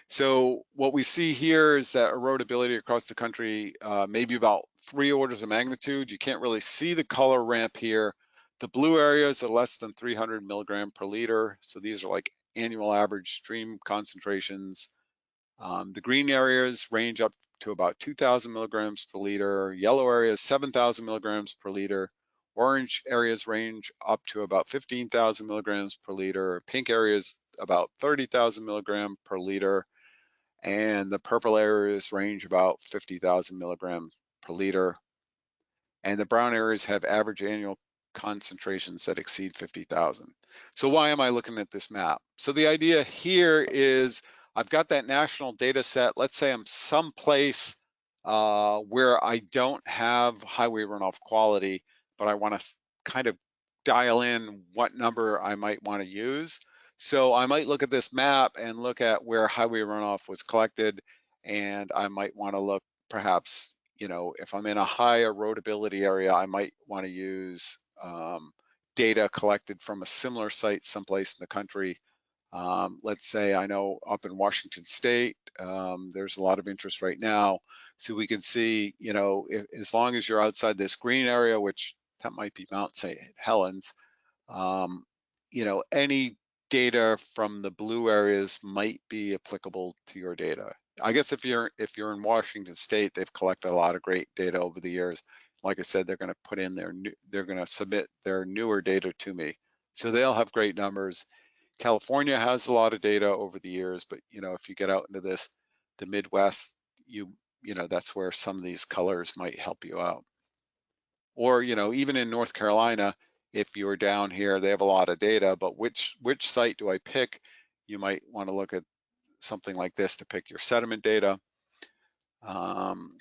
So what we see here is that erodibility across the country, maybe about 3 orders of magnitude. You can't really see the color ramp here. The blue areas are less than 300 milligram per liter. So these are like annual average stream concentrations. The green areas range up to about 2,000 milligrams per liter. Yellow areas, 7,000 milligrams per liter. Orange areas range up to about 15,000 milligrams per liter. Pink areas about 30,000 milligram per liter. And the purple areas range about 50,000 milligrams per liter. And the brown areas have average annual concentrations that exceed 50,000. So why am I looking at this map? So the idea here is I've got that national data set. Let's say I'm someplace where I don't have highway runoff quality, but I want to kind of dial in what number I might want to use. So I might look at this map and look at where highway runoff was collected, and I might want to look perhaps, if I'm in a high erodibility area, I might want to use data collected from a similar site someplace in the country. Let's say I know up in Washington State, there's a lot of interest right now. So we can see, as long as you're outside this green area, which that might be Mount St. Helens, any data from the blue areas might be applicable to your data. I guess if you're in Washington State, they've collected a lot of great data over the years. Like I said, they're going to put in they're going to submit their newer data to me, so they'll have great numbers. California has a lot of data over the years, but if you get out into the Midwest, that's where some of these colors might help you out. Or, even in North Carolina, if you're down here, they have a lot of data, but which site do I pick? You might want to look at something like this to pick your sediment data. Um,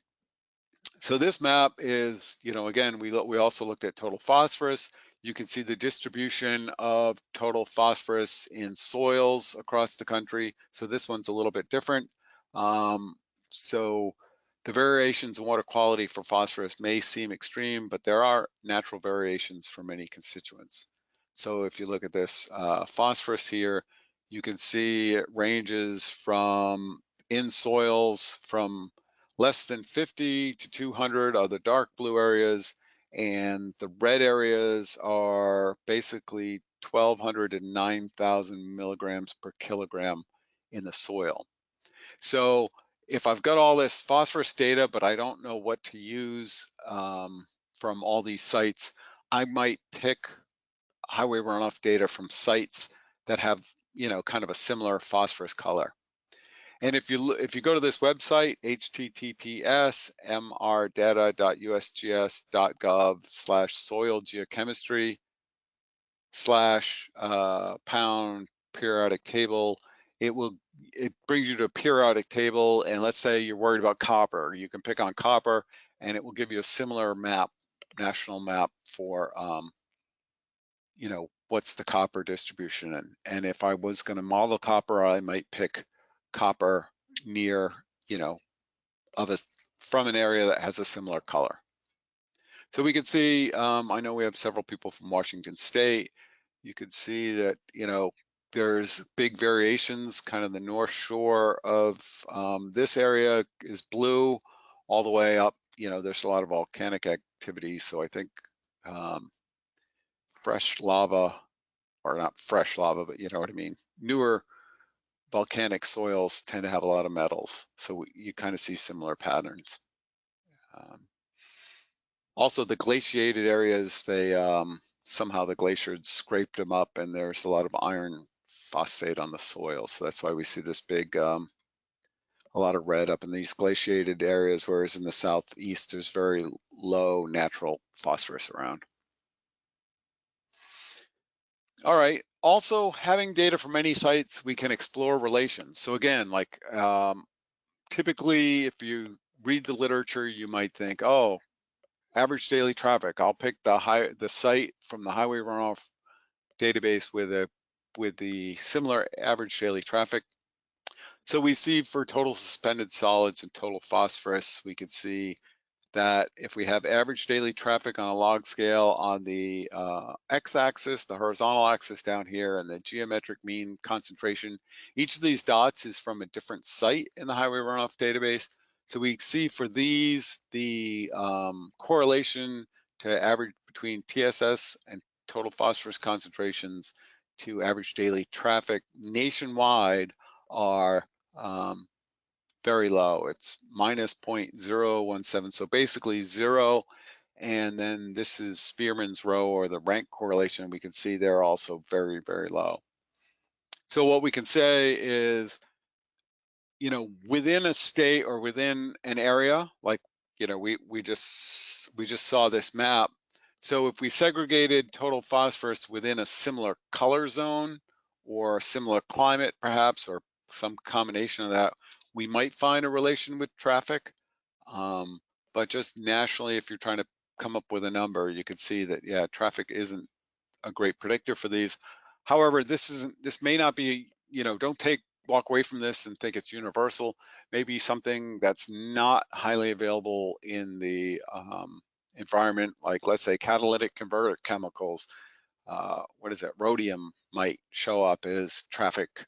so this map is, again, we also looked at total phosphorus. You can see the distribution of total phosphorus in soils across the country. So this one's a little bit different. So the variations in water quality for phosphorus may seem extreme, but there are natural variations for many constituents. So if you look at this phosphorus here, you can see it ranges from in soils from less than 50 to 200 are the dark blue areas, and the red areas are basically 1,200 to 9,000 milligrams per kilogram in the soil. So if I've got all this phosphorus data, but I don't know what to use from all these sites, I might pick highway runoff data from sites that have, kind of a similar phosphorus color. And if you go to this website, https mrdata.usgs.gov/soil geochemistry /pound periodic table, it brings you to a periodic table, and let's say you're worried about copper. You can pick on copper, and it will give you a similar map, national map for what's the copper distribution. And if I was going to model copper, I might pick copper near, of a from an area that has a similar color. So we could see, I know we have several people from Washington State. You could see that, there's big variations. Kind of the north shore of this area is blue all the way up. There's a lot of volcanic activity. So I think fresh lava, or not fresh lava, but you know what I mean, newer volcanic soils tend to have a lot of metals. So you kind of see similar patterns. Um, Also, the glaciated areas, they somehow the glaciers scraped them up, and there's a lot of iron phosphate on the soil. So that's why we see this big, a lot of red up in these glaciated areas, whereas in the southeast, there's very low natural phosphorus around. All right. Also, having data from many sites, we can explore relations. So again, like typically, if you read the literature, you might think, oh, average daily traffic. I'll pick the site from the highway runoff database with the similar average daily traffic. So we see for total suspended solids and total phosphorus, we could see that if we have average daily traffic on a log scale on the x-axis, the horizontal axis down here, and the geometric mean concentration, each of these dots is from a different site in the highway runoff database. So we see for these the correlation to average between TSS and total phosphorus concentrations to average daily traffic nationwide are very low. It's minus 0.017, so basically zero. And then this is Spearman's rho, or the rank correlation. We can see they're also very, very low. So what we can say is, within a state or within an area, like, we just saw this map. So if we segregated total phosphorus within a similar color zone or a similar climate, perhaps, or some combination of that, we might find a relation with traffic. But just nationally, if you're trying to come up with a number, you can see that, yeah, traffic isn't a great predictor for these. However, this may not be, don't walk away from this and think it's universal. Maybe something that's not highly available in the environment, like let's say catalytic converter chemicals, rhodium might show up as traffic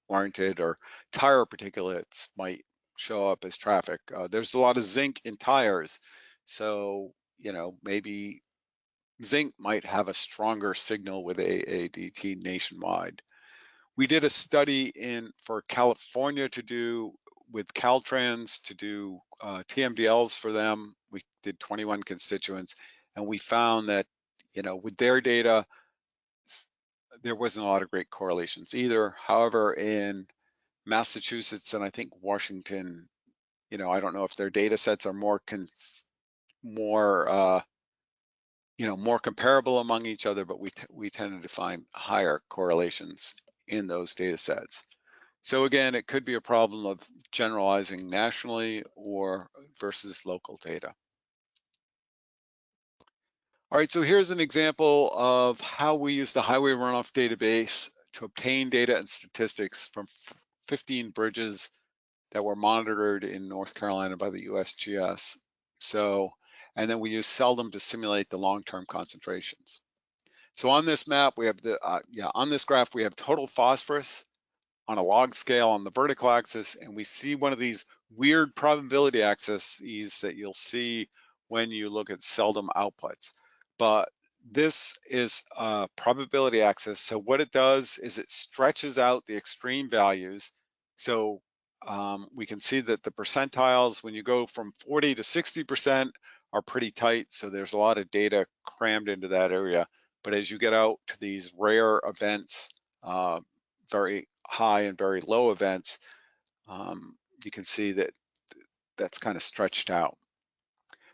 warranted, or tire particulates might show up as traffic. There's a lot of zinc in tires, so maybe zinc might have a stronger signal with AADT nationwide. We did a study for California to do with Caltrans to do TMDLs for them. We did 21 constituents, and we found that, with their data, there wasn't a lot of great correlations either. However, in Massachusetts and I think Washington, I don't know if their data sets are more more comparable among each other, but we tended to find higher correlations in those data sets. So again, it could be a problem of generalizing nationally or versus local data. All right, so here's an example of how we use the highway runoff database to obtain data and statistics from 15 bridges that were monitored in North Carolina by the USGS. So, and then we use SELDM to simulate the long-term concentrations. So on this map, we have on this graph, we have total phosphorus on a log scale on the vertical axis, and we see one of these weird probability axes that you'll see when you look at SELDM outputs. But this is a probability axis. So what it does is it stretches out the extreme values. So we can see that the percentiles, when you go from 40 to 60%, are pretty tight. So there's a lot of data crammed into that area. But as you get out to these rare events, very high and very low events, you can see that that's kind of stretched out.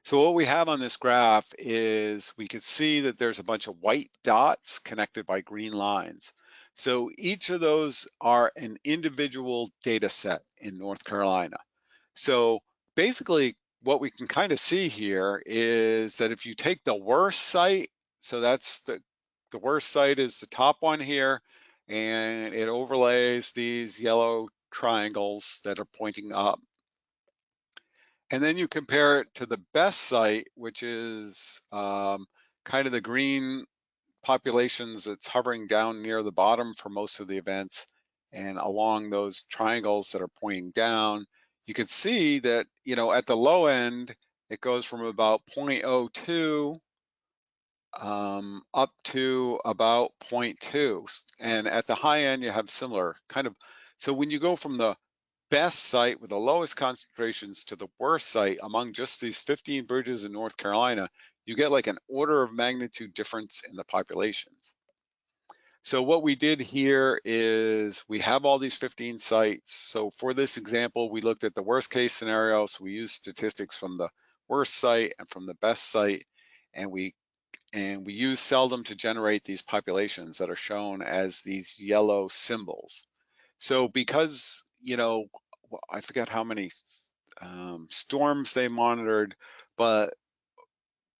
So what we have on this graph is we can see that there's a bunch of white dots connected by green lines. So each of those are an individual data set in North Carolina. So basically what we can kind of see here is that if you take the worst site, so that's the worst site is the top one here, and it overlays these yellow triangles that are pointing up. And then you compare it to the best site, which is kind of the green populations that's hovering down near the bottom for most of the events. And along those triangles that are pointing down, you can see that, at the low end, it goes from about 0.02 up to about 0.2. And at the high end, you have similar kind of. So when you go from the best site with the lowest concentrations to the worst site among just these 15 bridges in North Carolina, you get like an order of magnitude difference in the populations. So what we did here is we have all these 15 sites. So for this example, we looked at the worst case scenario. So we used statistics from the worst site and from the best site, and we use SELDM to generate these populations that are shown as these yellow symbols. So because, I forget how many storms they monitored, but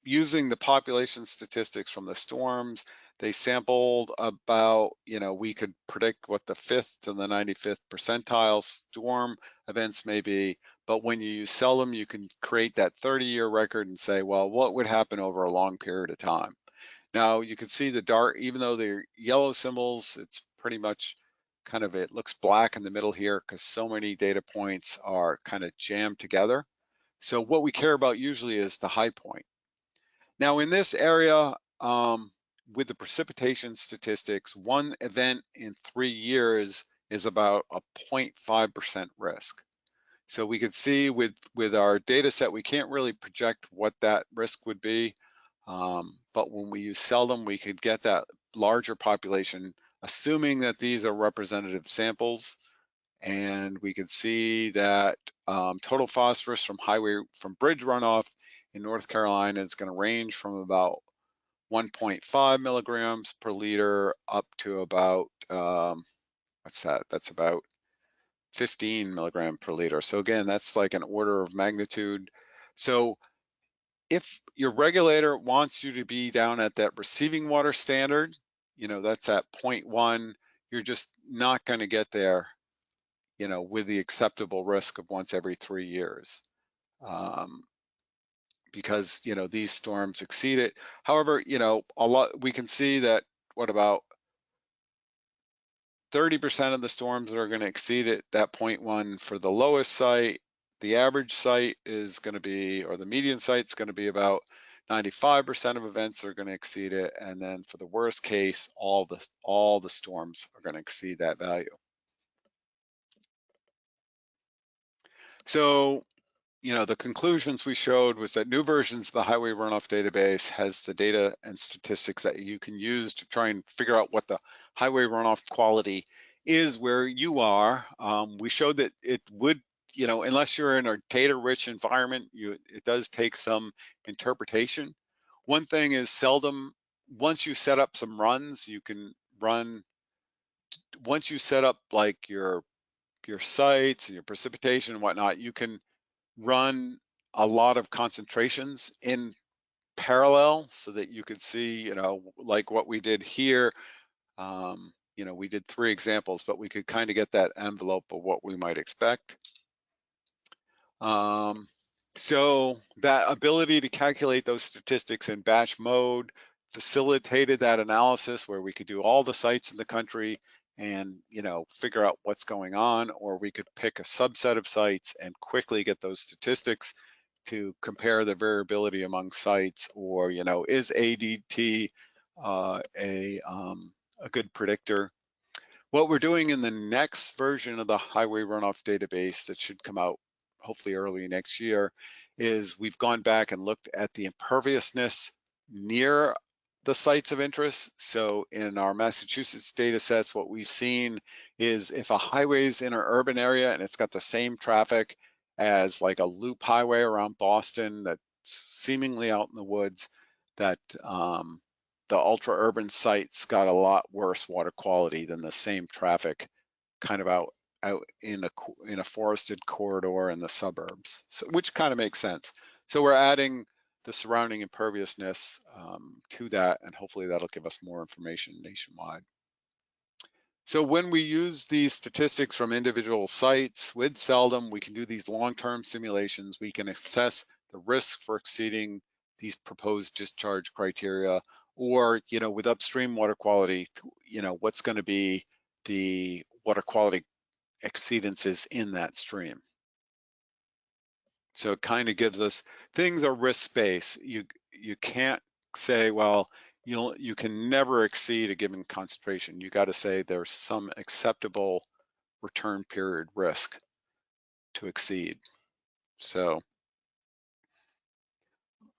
using the population statistics from the storms, they sampled about, we could predict what the 5th to the 95th percentile storm events may be. But when you use SELDM, you can create that 30-year record and say, well, what would happen over a long period of time? Now you can see the dark, even though they're yellow symbols, it's pretty much it looks black in the middle here because so many data points are kind of jammed together. So what we care about usually is the high point. Now in this area, with the precipitation statistics, one event in 3 years is about a 0.5% risk. So we could see with our data set, we can't really project what that risk would be. But when we use SELDM, we could get that larger population, assuming that these are representative samples. And we could see that total phosphorus from bridge runoff in North Carolina is going to range from about 1.5 milligrams per liter up to about, what's that? That's about 15 milligram per liter. So again, that's like an order of magnitude. So if your regulator wants you to be down at that receiving water standard, that's at 0.1, you're just not going to get there, with the acceptable risk of once every 3 years. Because, these storms exceed it. However, we can see that what about 30% of the storms are going to exceed it, that 0.1 for the lowest site. The average site is going to be, or the median site is going to be about 95% of events are going to exceed it. And then for the worst case, all the storms are going to exceed that value. So, the conclusions we showed was that new versions of the highway runoff database has the data and statistics that you can use to try and figure out what the highway runoff quality is where you are. We showed that it would, unless you're in a data-rich environment, it does take some interpretation. One thing is SELDM, once you set up some runs, you can run, once you set up like your sites and your precipitation and whatnot, you can run a lot of concentrations in parallel so that you could see, like what we did here. We did 3 examples, but we could kind of get that envelope of what we might expect. So that ability to calculate those statistics in batch mode facilitated that analysis where we could do all the sites in the country and figure out what's going on, or we could pick a subset of sites and quickly get those statistics to compare the variability among sites, or is ADT a good predictor. What we're doing in the next version of the highway runoff database that should come out hopefully early next year is we've gone back and looked at the imperviousness near the sites of interest. So in our Massachusetts data sets, what we've seen is if a highway's in an urban area and it's got the same traffic as like a loop highway around Boston that's seemingly out in the woods, that the ultra urban sites got a lot worse water quality than the same traffic kind of out in a forested corridor in the suburbs, so, which kind of makes sense. So we're adding the surrounding imperviousness to that, and hopefully that'll give us more information nationwide. So when we use these statistics from individual sites with SELDM, we can do these long-term simulations. We can assess the risk for exceeding these proposed discharge criteria, or with upstream water quality, what's going to be the water quality exceedances in that stream. So it kind of gives us, things are risk-based. You can't say, well, you can never exceed a given concentration. You got to say there's some acceptable return period risk to exceed. So,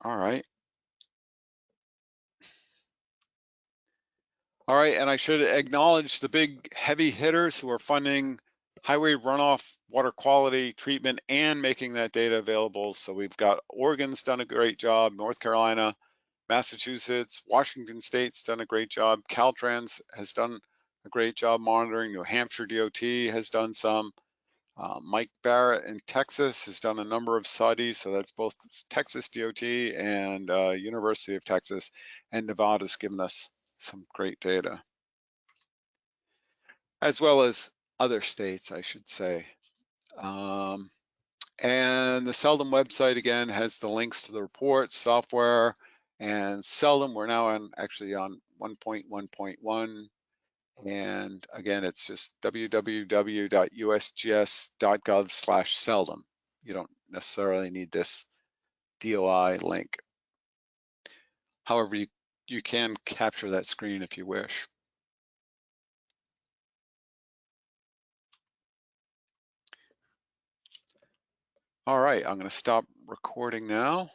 all right. All right, and I should acknowledge the big heavy hitters who are funding highway runoff water quality treatment and making that data available. So we've got Oregon's done a great job, North Carolina, Massachusetts, Washington State's done a great job, Caltrans has done a great job monitoring, New Hampshire DOT has done some, Mike Barrett in Texas has done a number of studies, so that's both Texas DOT and University of Texas, and Nevada's given us some great data, as well as other states, I should say. And the SELDM website, again, has the links to the reports, software, and SELDM. We're now actually on 1.1.1. And again, it's just www.usgs.gov/SELDM. You don't necessarily need this DOI link. However, you can capture that screen if you wish. All right, I'm going to stop recording now.